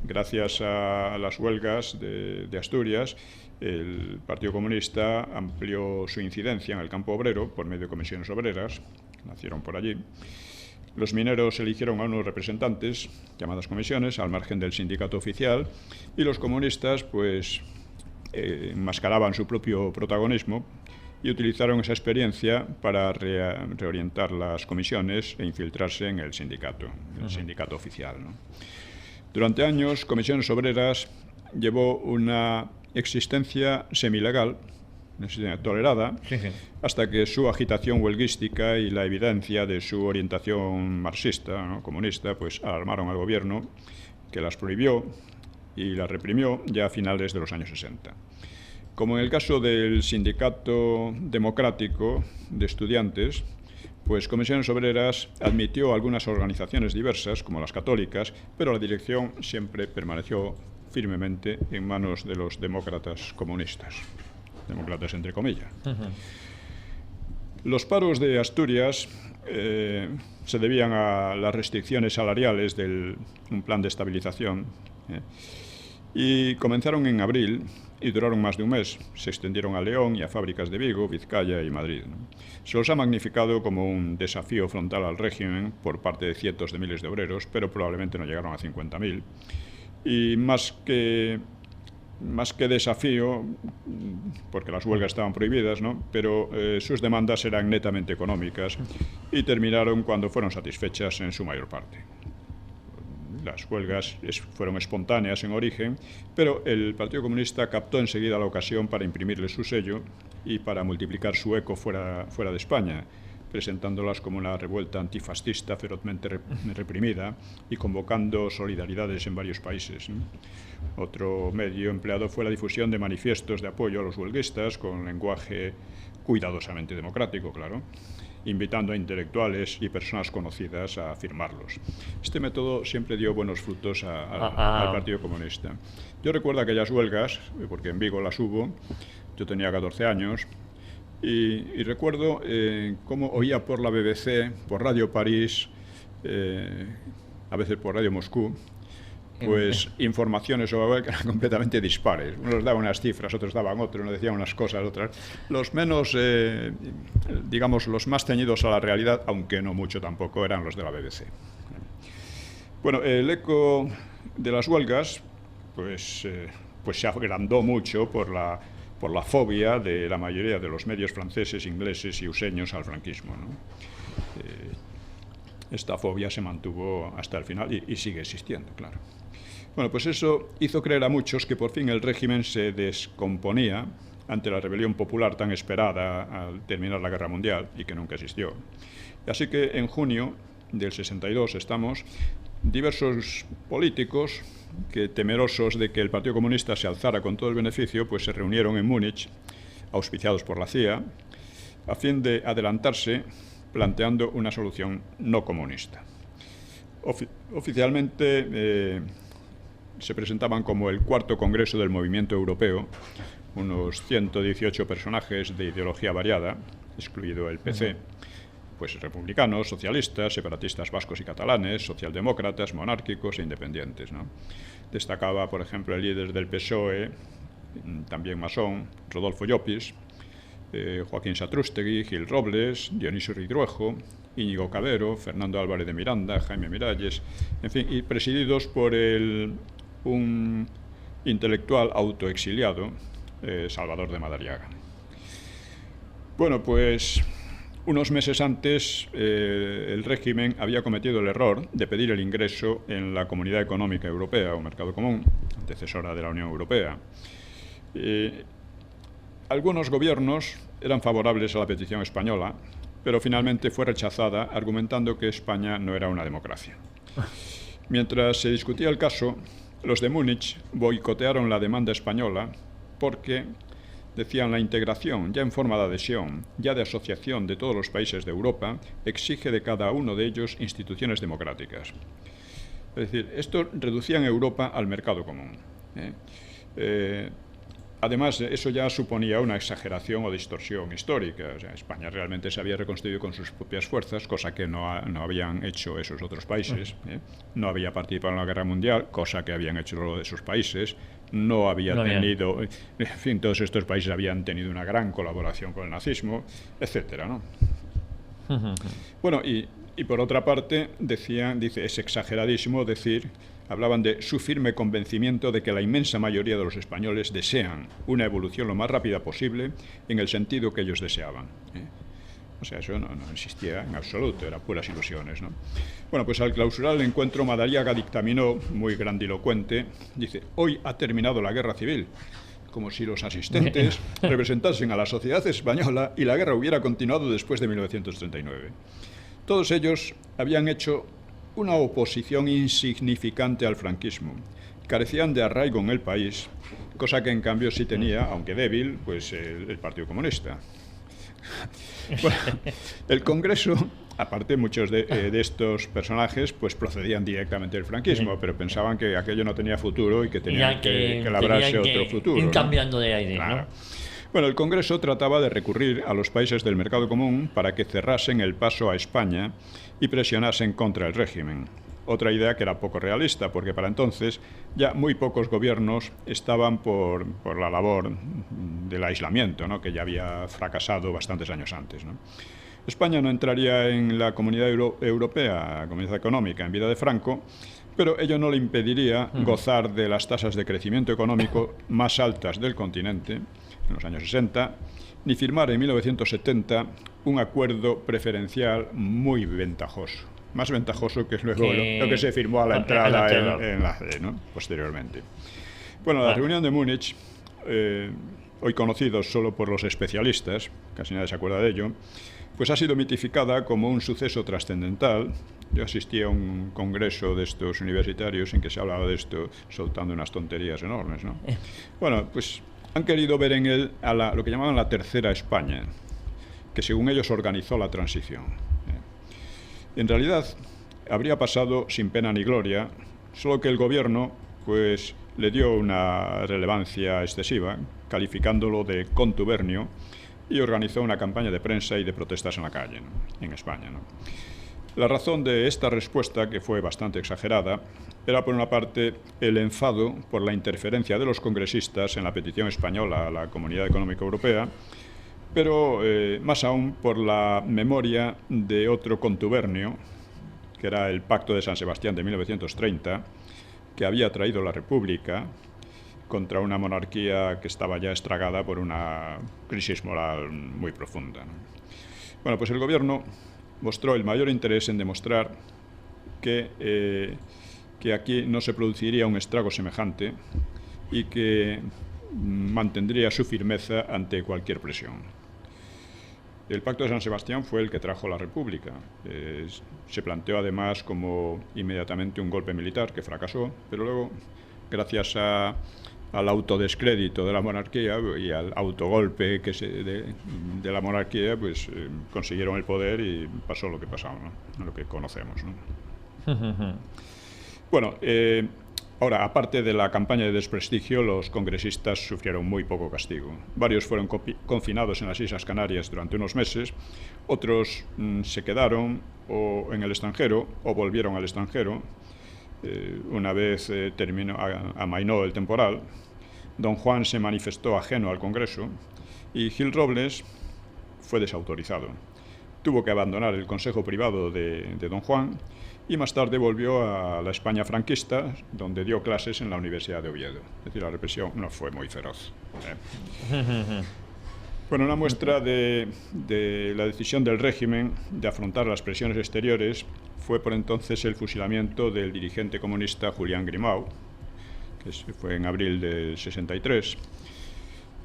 Gracias a las huelgas de Asturias, el Partido Comunista amplió su incidencia en el campo obrero por medio de comisiones obreras, que nacieron por allí. Los mineros eligieron a unos representantes, llamadas comisiones, al margen del sindicato oficial, y los comunistas, pues, enmascaraban su propio protagonismo y utilizaron esa experiencia para reorientar las comisiones e infiltrarse en el sindicato oficial, ¿no? Durante años, Comisiones Obreras llevó una existencia semilegal, tolerada, hasta que su agitación huelguística y la evidencia de su orientación marxista, ¿no?, comunista, pues alarmaron al gobierno, que las prohibió y las reprimió ya a finales de los años 60. Como en el caso del Sindicato Democrático de Estudiantes, pues Comisiones Obreras admitió algunas organizaciones diversas, como las católicas, pero la dirección siempre permaneció firmemente en manos de los demócratas comunistas, demócratas entre comillas. Los paros de Asturias se debían a las restricciones salariales de un plan de estabilización, y comenzaron en abril y duraron más de un mes. Se extendieron a León y a fábricas de Vigo, Vizcaya y Madrid, ¿no? Se los ha magnificado como un desafío frontal al régimen por parte de cientos de miles de obreros, pero probablemente no llegaron a 50.000. Y más que desafío, porque las huelgas estaban prohibidas, ¿no?, pero sus demandas eran netamente económicas y terminaron cuando fueron satisfechas en su mayor parte. Las huelgas fueron espontáneas en origen, pero el Partido Comunista captó enseguida la ocasión para imprimirle su sello y para multiplicar su eco fuera de España, presentándolas como una revuelta antifascista ferozmente reprimida y convocando solidaridades en varios países, ¿no? Otro medio empleado fue la difusión de manifiestos de apoyo a los huelguistas con lenguaje cuidadosamente democrático, claro. invitando a intelectuales y personas conocidas a firmarlos. Este método siempre dio buenos frutos al Partido Comunista. Yo recuerdo aquellas huelgas, porque en Vigo las hubo, yo tenía 14 años, y recuerdo cómo oía por la BBC, por Radio París, a veces por Radio Moscú, pues informaciones sobre la huelga que eran completamente dispares. Unos daban unas cifras, otros daban otras, unos decían unas cosas, otras. Los menos, digamos, los más ceñidos a la realidad, aunque no mucho tampoco, eran los de la BBC. Bueno, el eco de las huelgas, pues se agrandó mucho por la fobia de la mayoría de los medios franceses, ingleses y useños al franquismo, ¿no? Esta fobia se mantuvo hasta el final y sigue existiendo, claro. Bueno, pues eso hizo creer a muchos que por fin el régimen se descomponía ante la rebelión popular tan esperada al terminar la Guerra Mundial y que nunca existió. Así que en junio del 62 diversos políticos que, temerosos de que el Partido Comunista se alzara con todo el beneficio, pues se reunieron en Múnich, auspiciados por la CIA, a fin de adelantarse planteando una solución no comunista. Oficialmente se presentaban como el cuarto Congreso del Movimiento Europeo, unos 118 personajes de ideología variada, excluido el PC, pues republicanos, socialistas, separatistas vascos y catalanes, socialdemócratas, monárquicos e independientes, ¿no? Destacaba, por ejemplo, el líder del PSOE, también masón, Rodolfo Llopis, Joaquín Satrústegui, Gil Robles, Dionisio Ridruejo, Íñigo Cabero, Fernando Álvarez de Miranda, Jaime Miralles, en fin, y presididos por un intelectual autoexiliado, Salvador de Madariaga. Bueno, pues unos meses antes el régimen había cometido el error de pedir el ingreso en la Comunidad Económica Europea o Mercado Común, antecesora de la Unión Europea. Algunos gobiernos eran favorables a la petición española, pero finalmente fue rechazada argumentando que España no era una democracia. Mientras se discutía el caso, los de Múnich boicotearon la demanda española porque, decían, la integración, ya en forma de adhesión, ya de asociación de todos los países de Europa, exige de cada uno de ellos instituciones democráticas. Es decir, esto reducía en Europa al mercado común. Además, eso ya suponía una exageración o distorsión histórica. O sea, España realmente se había reconstruido con sus propias fuerzas, cosa que no habían hecho esos otros países. No había participado en la Guerra Mundial, cosa que habían hecho los de esos países. No había tenido... En fin, todos estos países habían tenido una gran colaboración con el nazismo, etcétera, ¿no? Bueno, y por otra parte, dice, es exageradísimo decir... Hablaban de su firme convencimiento de que la inmensa mayoría de los españoles desean una evolución lo más rápida posible en el sentido que ellos deseaban. O sea, eso no existía en absoluto, eran puras ilusiones, ¿no? Bueno, pues al clausurar el encuentro, Madariaga dictaminó, muy grandilocuente, dice, hoy ha terminado la guerra civil, como si los asistentes representasen a la sociedad española y la guerra hubiera continuado después de 1939. Todos ellos habían hecho una oposición insignificante al franquismo. Carecían de arraigo en el país, cosa que en cambio sí tenía, aunque débil, pues el Partido Comunista. Bueno, el Congreso, aparte muchos de estos personajes, pues procedían directamente del franquismo, pero pensaban que aquello no tenía futuro y que tenían que labrarse otro futuro. Ir cambiando de aire, claro. ¿no? Bueno, el Congreso trataba de recurrir a los países del mercado común para que cerrasen el paso a España y presionasen contra el régimen. Otra idea que era poco realista, porque para entonces ya muy pocos gobiernos estaban por la labor del aislamiento, ¿no?, que ya había fracasado bastantes años antes, ¿no? España no entraría en la Comunidad Europea, Comunidad Económica, en vida de Franco, pero ello no le impediría gozar de las tasas de crecimiento económico más altas del continente en los años 60, ni firmar en 1970 un acuerdo preferencial muy ventajoso. Más ventajoso que luego lo que se firmó a la entrada en la CE, ¿no?, posteriormente. Bueno, la reunión de Múnich, hoy conocidos solo por los especialistas, casi nadie se acuerda de ello, pues ha sido mitificada como un suceso trascendental. Yo asistí a un congreso de estos universitarios en que se hablaba de esto soltando unas tonterías enormes, ¿no? Bueno, pues han querido ver en él a lo que llamaban la Tercera España. que según ellos organizó la transición. En realidad, habría pasado sin pena ni gloria, solo que el gobierno pues, le dio una relevancia excesiva, calificándolo de contubernio, y organizó una campaña de prensa y de protestas en la calle, ¿no?, en España, ¿no? La razón de esta respuesta, que fue bastante exagerada, era por una parte el enfado por la interferencia de los congresistas en la petición española a la Comunidad Económica Europea, pero más aún por la memoria de otro contubernio, que era el Pacto de San Sebastián de 1930, que había traído la República contra una monarquía que estaba ya estragada por una crisis moral muy profunda, ¿no? Bueno, pues el gobierno mostró el mayor interés en demostrar que aquí no se produciría un estrago semejante y que mantendría su firmeza ante cualquier presión. El Pacto de San Sebastián fue el que trajo la República. Se planteó además como inmediatamente un golpe militar que fracasó, pero luego, gracias al autodescrédito de la monarquía y al autogolpe de la monarquía, pues consiguieron el poder y pasó lo que pasó, ¿no?, lo que conocemos, ¿no? Bueno, ahora, aparte de la campaña de desprestigio, los congresistas sufrieron muy poco castigo. Varios fueron confinados en las Islas Canarias durante unos meses, otros se quedaron en el extranjero o volvieron al extranjero. Una vez amainó el temporal, don Juan se manifestó ajeno al Congreso y Gil Robles fue desautorizado. Tuvo que abandonar el consejo privado de don Juan y más tarde volvió a la España franquista, donde dio clases en la Universidad de Oviedo. Es decir, la represión no fue muy feroz. Bueno, una muestra de la decisión del régimen de afrontar las presiones exteriores fue por entonces el fusilamiento del dirigente comunista Julián Grimau, que fue en abril del 63.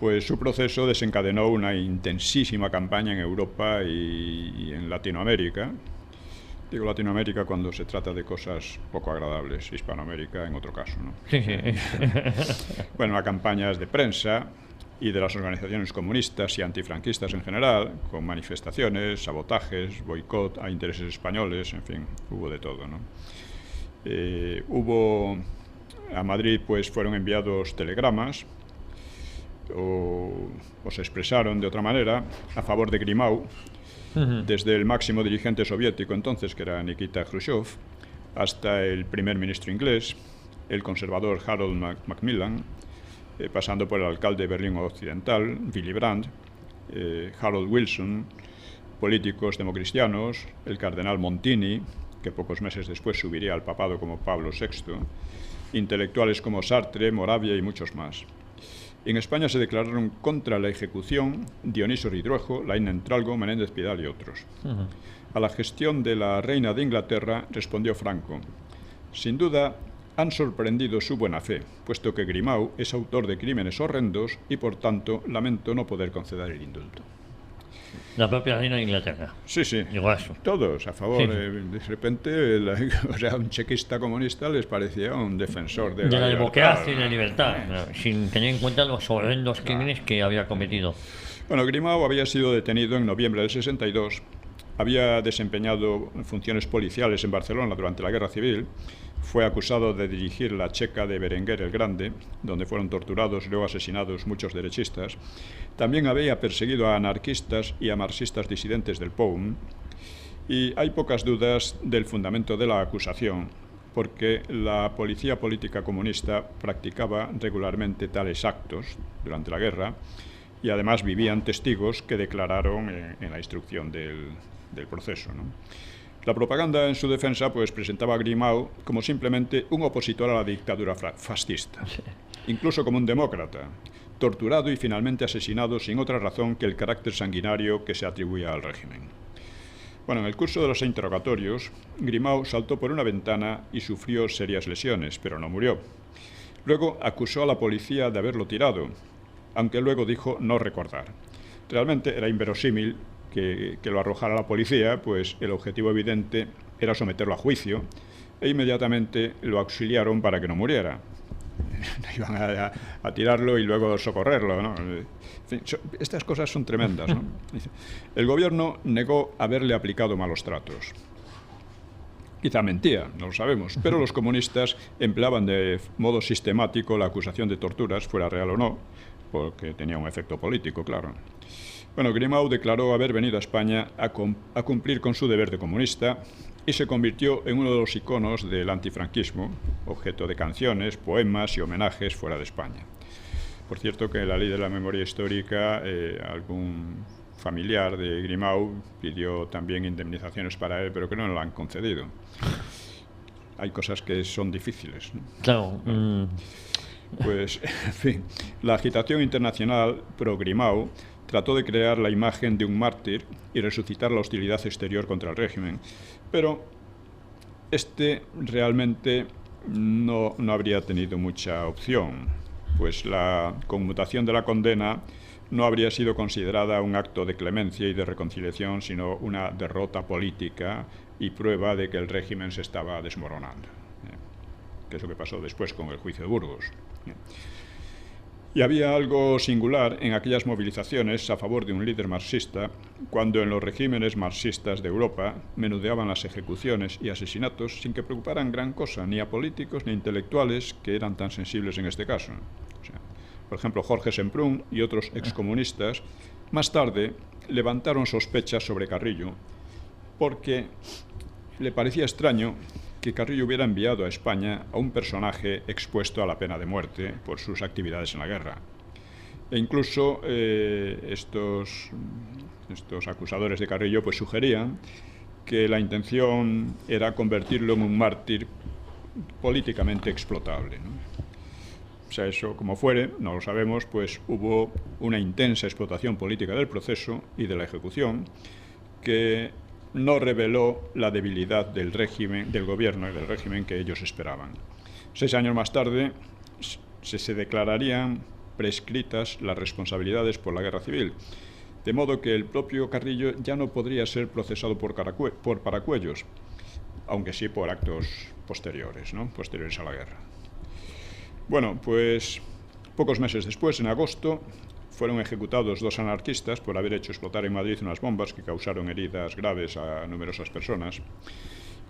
Pues su proceso desencadenó una intensísima campaña en Europa y en Latinoamérica. Digo Latinoamérica cuando se trata de cosas poco agradables, Hispanoamérica en otro caso, ¿no? Sí, sí. Bueno, campañas de prensa y de las organizaciones comunistas y antifranquistas en general, con manifestaciones, sabotajes, boicot a intereses españoles, en fin, hubo de todo, ¿no? A Madrid pues fueron enviados telegramas o se expresaron de otra manera a favor de Grimau, desde el máximo dirigente soviético entonces, que era Nikita Khrushchev, hasta el primer ministro inglés, el conservador Harold Macmillan, pasando por el alcalde de Berlín Occidental, Willy Brandt, Harold Wilson, políticos democristianos, el cardenal Montini, que pocos meses después subiría al papado como Pablo VI, intelectuales como Sartre, Moravia y muchos más. En España se declararon contra la ejecución Dioniso Ridruejo, Laín Entralgo, Menéndez Pidal y otros. A la gestión de la reina de Inglaterra respondió Franco: sin duda han sorprendido su buena fe, puesto que Grimau es autor de crímenes horrendos y por tanto lamento no poder conceder el indulto. La propia reina de Inglaterra. Sí, sí. Igual eso. Todos a favor. Sí. De repente, un chequista comunista les parecía un defensor de la libertad, democracia y la libertad, sin tener en cuenta los horrendos crímenes que había cometido. Bueno, Grimau había sido detenido en noviembre del 62, había desempeñado funciones policiales en Barcelona durante la Guerra Civil, fue acusado de dirigir la checa de Berenguer el Grande, donde fueron torturados y luego asesinados muchos derechistas. También había perseguido a anarquistas y a marxistas disidentes del POUM, y hay pocas dudas del fundamento de la acusación, porque la policía política comunista practicaba regularmente tales actos durante la guerra, y además vivían testigos que declararon en la instrucción del proceso, ¿no? La propaganda en su defensa pues presentaba a Grimau como simplemente un opositor a la dictadura fascista, incluso como un demócrata, torturado y finalmente asesinado sin otra razón que el carácter sanguinario que se atribuía al régimen. Bueno, en el curso de los interrogatorios, Grimau saltó por una ventana y sufrió serias lesiones, pero no murió. Luego acusó a la policía de haberlo tirado, aunque luego dijo no recordar. Realmente era inverosímil que lo arrojara la policía, pues el objetivo evidente era someterlo a juicio e inmediatamente lo auxiliaron para que no muriera. iban a tirarlo y luego socorrerlo, ¿no? En fin, estas cosas son tremendas, ¿no? El gobierno negó haberle aplicado malos tratos. Quizá mentía, no lo sabemos, pero los comunistas empleaban de modo sistemático la acusación de torturas, fuera real o no, porque tenía un efecto político, claro. Bueno, Grimau declaró haber venido a España a cumplir con su deber de comunista y se convirtió en uno de los iconos del antifranquismo, objeto de canciones, poemas y homenajes fuera de España. Por cierto, que en la ley de la memoria histórica algún familiar de Grimau pidió también indemnizaciones para él, pero que no lo han concedido. Hay cosas que son difíciles, ¿no? Claro. Pues, en fin, la agitación internacional pro Grimau trató de crear la imagen de un mártir y resucitar la hostilidad exterior contra el régimen, pero realmente no habría tenido mucha opción, pues la conmutación de la condena no habría sido considerada un acto de clemencia y de reconciliación, sino una derrota política y prueba de que el régimen se estaba desmoronando, que es lo que pasó después con el juicio de Burgos. Y había algo singular en aquellas movilizaciones a favor de un líder marxista, cuando en los regímenes marxistas de Europa menudeaban las ejecuciones y asesinatos sin que preocuparan gran cosa ni a políticos ni a intelectuales, que eran tan sensibles en este caso. O sea, por ejemplo, Jorge Semprún y otros excomunistas más tarde levantaron sospechas sobre Carrillo porque le parecía extraño que Carrillo hubiera enviado a España a un personaje expuesto a la pena de muerte por sus actividades en la guerra. E incluso estos acusadores de Carrillo pues sugerían que la intención era convertirlo en un mártir políticamente explotable, ¿no? O sea, eso como fuere, no lo sabemos, pues hubo una intensa explotación política del proceso y de la ejecución que no reveló la debilidad del régimen, del gobierno y del régimen que ellos esperaban. 6 años más tarde se declararían prescritas las responsabilidades por la guerra civil, de modo que el propio Carrillo ya no podría ser procesado por Paracuellos, aunque sí por actos posteriores, ¿no? Posteriores a la guerra. Bueno, pues pocos meses después, en agosto, fueron ejecutados 2 anarquistas por haber hecho explotar en Madrid unas bombas que causaron heridas graves a numerosas personas.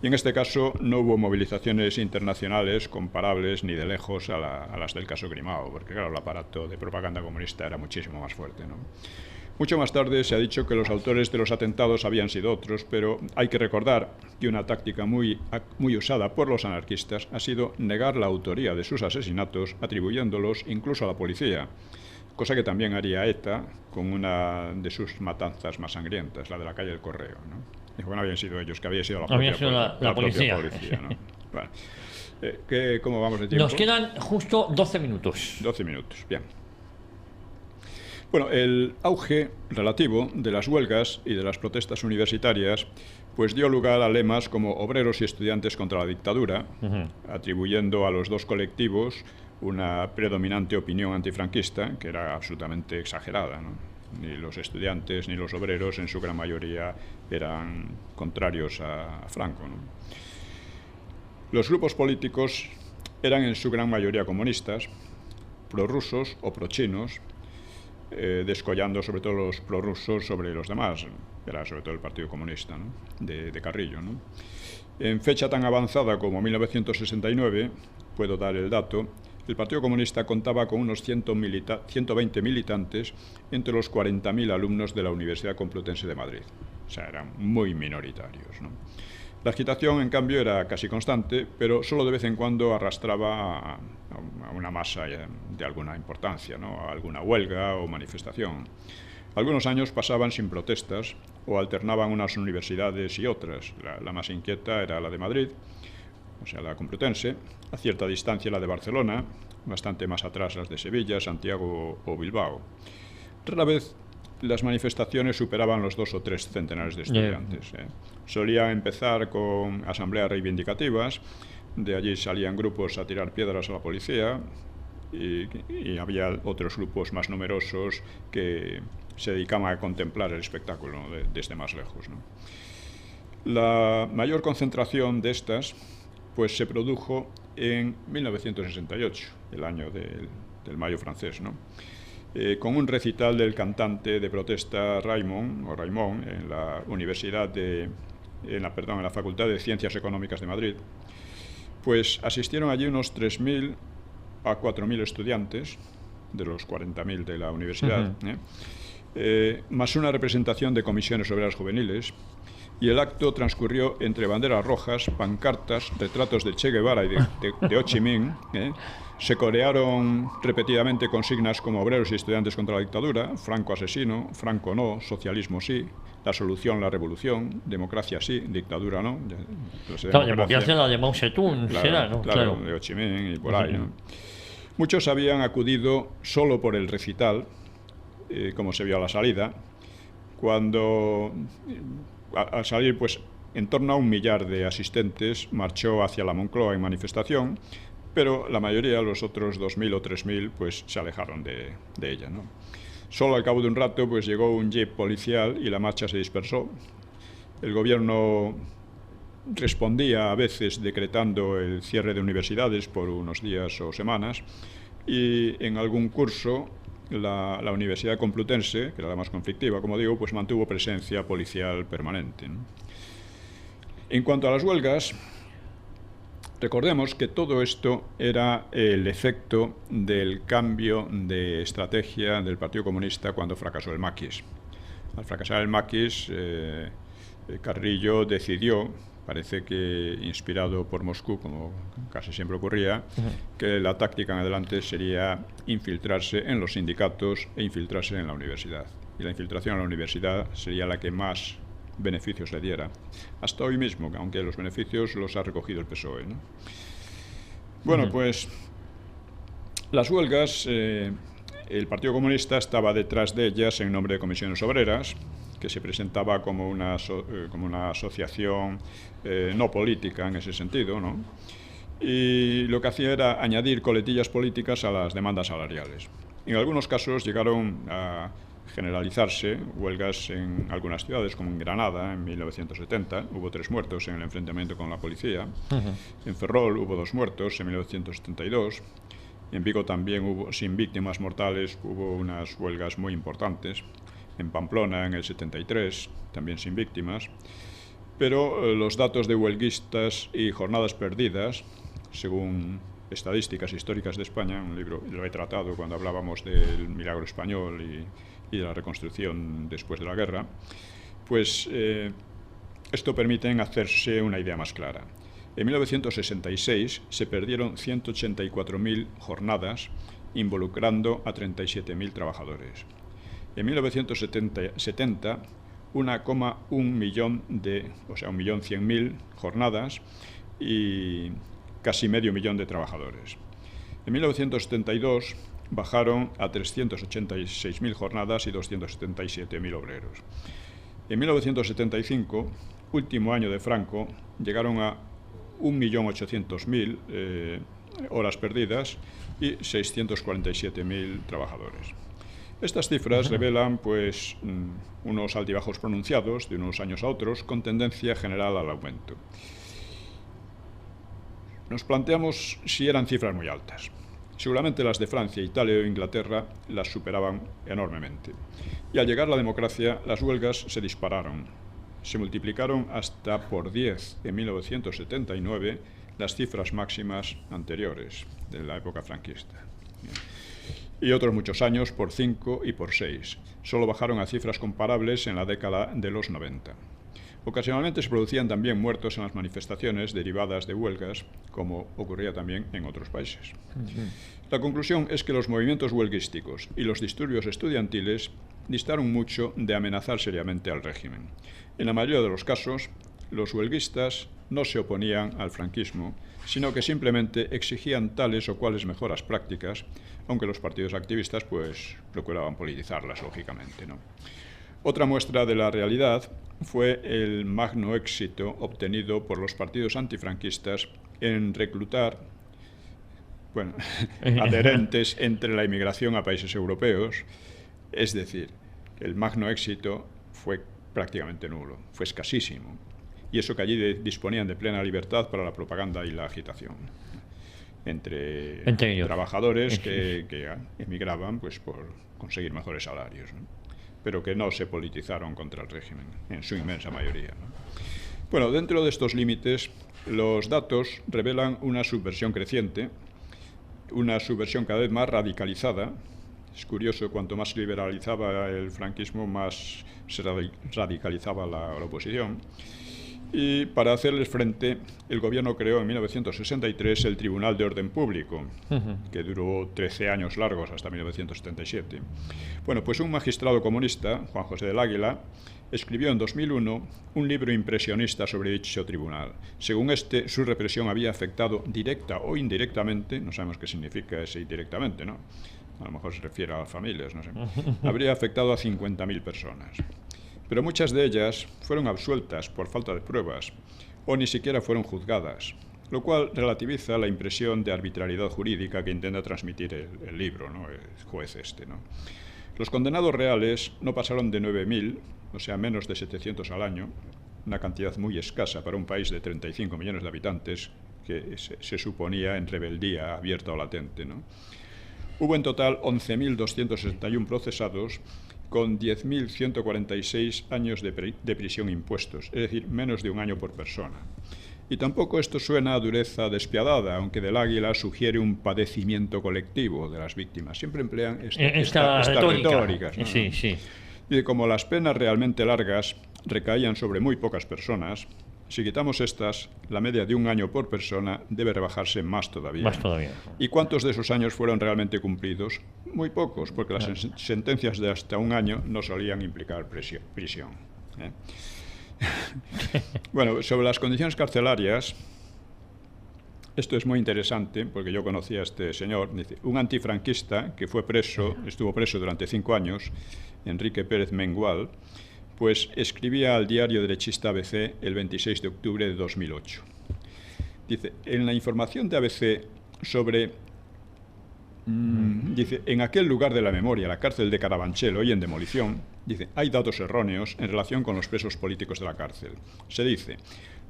Y en este caso no hubo movilizaciones internacionales comparables ni de lejos a las del caso Grimau, porque claro, el aparato de propaganda comunista era muchísimo más fuerte, ¿no? Mucho más tarde se ha dicho que los autores de los atentados habían sido otros, pero hay que recordar que una táctica muy usada por los anarquistas ha sido negar la autoría de sus asesinatos, atribuyéndolos incluso a la policía, cosa que también haría ETA con una de sus matanzas más sangrientas, la de la calle del Correo, ¿no? Dijo que no habían sido ellos, que había sido la propia policía, ¿no? Bueno, ¿cómo vamos de tiempo? Nos quedan justo 12 minutos. 12 minutos, bien. Bueno, el auge relativo de las huelgas y de las protestas universitarias pues dio lugar a lemas como obreros y estudiantes contra la dictadura, atribuyendo a los dos colectivos una predominante opinión antifranquista, que era absolutamente exagerada, ¿no? Ni los estudiantes ni los obreros, en su gran mayoría, eran contrarios a Franco, ¿no? Los grupos políticos eran en su gran mayoría comunistas, prorrusos o prochinos, descollando sobre todo los prorrusos sobre los demás, era sobre todo el Partido Comunista, ¿no? de Carrillo, ¿no? En fecha tan avanzada como 1969, puedo dar el dato, el Partido Comunista contaba con unos 120 militantes entre los 40.000 alumnos de la Universidad Complutense de Madrid. O sea, eran muy minoritarios, ¿no? La agitación, en cambio, era casi constante, pero solo de vez en cuando arrastraba a una masa de alguna importancia, ¿no? A alguna huelga o manifestación. Algunos años pasaban sin protestas o alternaban unas universidades y otras. La más inquieta era la de Madrid, o sea, la Complutense, a cierta distancia la de Barcelona, bastante más atrás las de Sevilla, Santiago o Bilbao. Rara vez las manifestaciones superaban los 2 o 3 centenares de estudiantes. Solían empezar con asambleas reivindicativas, de allí salían grupos a tirar piedras a la policía y había otros grupos más numerosos que se dedicaban a contemplar el espectáculo, ¿no? desde más lejos, ¿no? La mayor concentración de estas pues se produjo en 1968, el año del Mayo francés, ¿no? Con un recital del cantante de protesta Raimon en la en la Facultad de Ciencias Económicas de Madrid. Pues asistieron allí unos 3.000 a 4.000 estudiantes de los 40.000 de la universidad, más una representación de comisiones obreras juveniles, y el acto transcurrió entre banderas rojas, pancartas, retratos de Che Guevara y de Ho Chi Minh. Se corearon repetidamente consignas como obreros y estudiantes contra la dictadura, Franco asesino, Franco no, socialismo sí, la solución la revolución, democracia sí, dictadura no. Claro, democracia la de Mao Zedong, claro, será, ¿no? Claro, de Ho Chi Minh y por ahí, ¿no? Muchos habían acudido solo por el recital, como se vio a la salida, cuando al salir, pues en torno a 1 millar de asistentes marchó hacia la Moncloa en manifestación, pero la mayoría, los otros 2.000 o 3.000, pues se alejaron de ella, ¿no? Solo al cabo de un rato, pues llegó un jeep policial y la marcha se dispersó. El gobierno respondía a veces decretando el cierre de universidades por unos días o semanas, y en algún curso la Universidad Complutense, que era la más conflictiva, como digo, pues mantuvo presencia policial permanente, ¿no? En cuanto a las huelgas, recordemos que todo esto era el efecto del cambio de estrategia del Partido Comunista cuando fracasó el maquis. Al fracasar el maquis, Carrillo decidió, parece que inspirado por Moscú, como casi siempre ocurría, que la táctica en adelante sería infiltrarse en los sindicatos e infiltrarse en la universidad. Y la infiltración en la universidad sería la que más beneficios le diera. Hasta hoy mismo, aunque los beneficios los ha recogido el PSOE, ¿no? Bueno, pues las huelgas, el Partido Comunista estaba detrás de ellas en nombre de Comisiones Obreras, que se presentaba como una asociación no política en ese sentido, ¿no? Y lo que hacía era añadir coletillas políticas a las demandas salariales. En algunos casos llegaron a generalizarse huelgas en algunas ciudades, como en Granada en 1970, hubo 3 muertos en el enfrentamiento con la policía. En Ferrol hubo 2 muertos en 1972. En Vigo también hubo, sin víctimas mortales, hubo unas huelgas muy importantes. En Pamplona en el 73, también sin víctimas. Pero los datos de huelguistas y jornadas perdidas, según Estadísticas Históricas de España, un libro, lo he tratado cuando hablábamos del milagro español y de la reconstrucción después de la guerra, pues esto permite hacerse una idea más clara. En 1966 se perdieron 184.000 jornadas, involucrando a 37.000 trabajadores. En 1970, 1,1 millón o sea, 1.100.000 jornadas y casi medio millón de trabajadores. En 1972 bajaron a 386.000 jornadas y 277.000 obreros. En 1975, último año de Franco, llegaron a 1.800.000 horas perdidas y 647.000 trabajadores. Estas cifras revelan, pues, unos altibajos pronunciados de unos años a otros, con tendencia general al aumento. Nos planteamos si eran cifras muy altas. Seguramente las de Francia, Italia o Inglaterra las superaban enormemente. Y al llegar la democracia, las huelgas se dispararon. Se multiplicaron hasta por 10 en 1979 las cifras máximas anteriores de la época franquista. Y otros muchos años por 5 y por 6. Solo bajaron a cifras comparables en la década de los 90. Ocasionalmente se producían también muertos en las manifestaciones derivadas de huelgas, como ocurría también en otros países. La conclusión es que los movimientos huelguísticos y los disturbios estudiantiles distaron mucho de amenazar seriamente al régimen. En la mayoría de los casos, los huelguistas no se oponían al franquismo, sino que simplemente exigían tales o cuales mejoras prácticas, aunque los partidos activistas pues procuraban politizarlas, lógicamente, ¿no? Otra muestra de la realidad fue el magno éxito obtenido por los partidos antifranquistas en reclutar adherentes entre la inmigración a países europeos. Es decir, el magno éxito fue prácticamente nulo, fue escasísimo. y eso que allí disponían de plena libertad para la propaganda y la agitación entre ellos. Trabajadores que emigraban pues por conseguir mejores salarios, ¿no? Pero que no se politizaron contra el régimen, en su inmensa mayoría, ¿no? Bueno, dentro de estos límites, los datos revelan una subversión creciente, una subversión cada vez más radicalizada. Es curioso, cuanto más liberalizaba el franquismo, más se radicalizaba la oposición. Y para hacerles frente, el gobierno creó en 1963 el Tribunal de Orden Público, que duró 13 años largos, hasta 1977. Bueno, pues un magistrado comunista, Juan José del Águila, escribió en 2001 un libro impresionista sobre dicho tribunal. Según este, su represión había afectado directa o indirectamente, no sabemos qué significa ese indirectamente, ¿no? A lo mejor se refiere a las familias, no sé. Habría afectado a 50.000 personas. Pero muchas de ellas fueron absueltas por falta de pruebas o ni siquiera fueron juzgadas, lo cual relativiza la impresión de arbitrariedad jurídica que intenta transmitir el libro, ¿no? El juez este, ¿no? Los condenados reales no pasaron de 9.000, o sea, menos de 700 al año, una cantidad muy escasa para un país de 35 millones de habitantes que se suponía en rebeldía abierta o latente, ¿no? Hubo en total 11.261 procesados con 10.146 años de prisión impuestos, es decir, menos de un año por persona. Y tampoco esto suena a dureza despiadada, aunque del Águila sugiere un padecimiento colectivo de las víctimas. Siempre emplean estas retóricas, ¿no? Sí, sí. Y como las penas realmente largas recaían sobre muy pocas personas, si quitamos estas, la media de un año por persona debe rebajarse más todavía. Más todavía. ¿Y cuántos de esos años fueron realmente cumplidos? Muy pocos, porque las sentencias de hasta un año no solían implicar prisión. Bueno, sobre las condiciones carcelarias, esto es muy interesante, porque yo conocí a este señor. Dice, un antifranquista que estuvo preso durante 5 años, Enrique Pérez Mengual, pues escribía al diario derechista ABC el 26 de octubre de 2008. Dice, en la información de ABC sobre, dice, en aquel lugar de la memoria, la cárcel de Carabanchel, hoy en demolición, dice, hay datos erróneos en relación con los presos políticos de la cárcel. Se dice,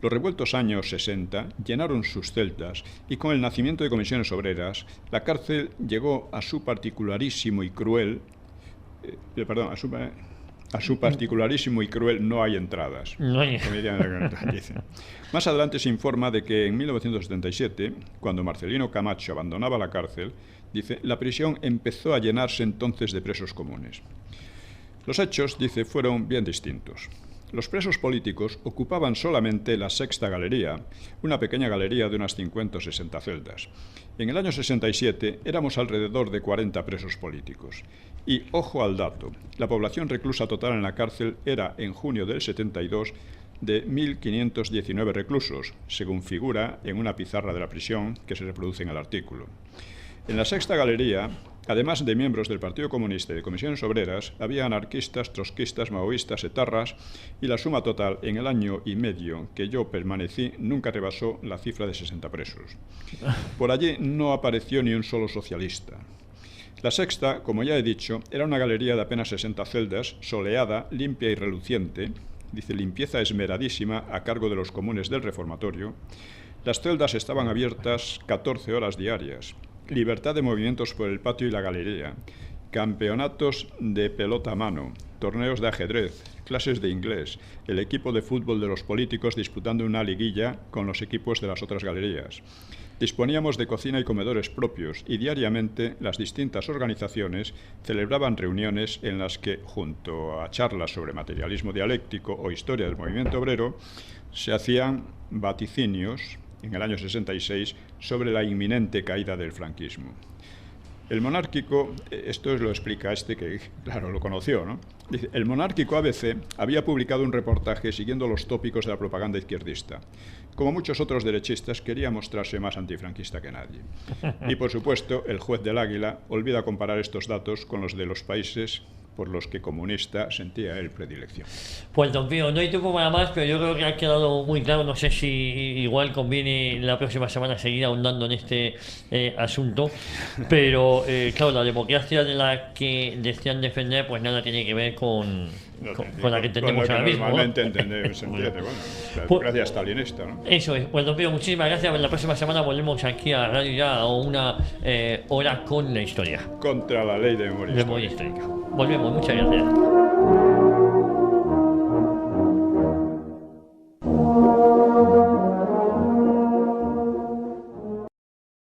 los revueltos años 60 llenaron sus celdas y con el nacimiento de comisiones obreras, la cárcel llegó a su particularísimo y cruel, a su particularísimo y cruel no hay entradas. No hay. Más adelante se informa de que en 1977, cuando Marcelino Camacho abandonaba la cárcel, dice, la prisión empezó a llenarse entonces de presos comunes. Los hechos, dice, fueron bien distintos. Los presos políticos ocupaban solamente la Sexta Galería, una pequeña galería de unas 50 o 60 celdas. En el año 67 éramos alrededor de 40 presos políticos. Y, ojo al dato, la población reclusa total en la cárcel era, en junio del 72, de 1.519 reclusos, según figura en una pizarra de la prisión que se reproduce en el artículo. En la Sexta Galería, además de miembros del Partido Comunista y de comisiones obreras, había anarquistas, trotskistas, maoístas, etarras, y la suma total en el año y medio que yo permanecí nunca rebasó la cifra de 60 presos. Por allí no apareció ni un solo socialista. La Sexta, como ya he dicho, era una galería de apenas 60 celdas, soleada, limpia y reluciente, dice, limpieza esmeradísima a cargo de los comunes del reformatorio. Las celdas estaban abiertas 14 horas diarias. Libertad de movimientos por el patio y la galería, campeonatos de pelota a mano, torneos de ajedrez, clases de inglés, el equipo de fútbol de los políticos disputando una liguilla con los equipos de las otras galerías. Disponíamos de cocina y comedores propios y diariamente las distintas organizaciones celebraban reuniones en las que, junto a charlas sobre materialismo dialéctico o historia del movimiento obrero, se hacían vaticinios en el año 66 sobre la inminente caída del franquismo. El monárquico, esto lo explica este que, claro, lo conoció, ¿no? Dice, el monárquico ABC había publicado un reportaje siguiendo los tópicos de la propaganda izquierdista. Como muchos otros derechistas, quería mostrarse más antifranquista que nadie. Y, por supuesto, el juez del Águila olvida comparar estos datos con los de los países por los que comunista sentía él predilección. Pues don Pío, no hay tiempo para más, pero yo creo que ha quedado muy claro. No sé si igual conviene la próxima semana seguir ahondando en este asunto, pero claro, la democracia de la que desean defender pues nada tiene que ver con con la que entendemos ahora mismo. Normalmente entendemos, se entiende. Bueno, la democracia stalinista, ¿no? Eso es. Pues don Pío, muchísimas gracias. La próxima semana volvemos aquí a Radio Ya a una hora con la historia. Contra la ley de memoria histórica. Volvemos, muchas gracias.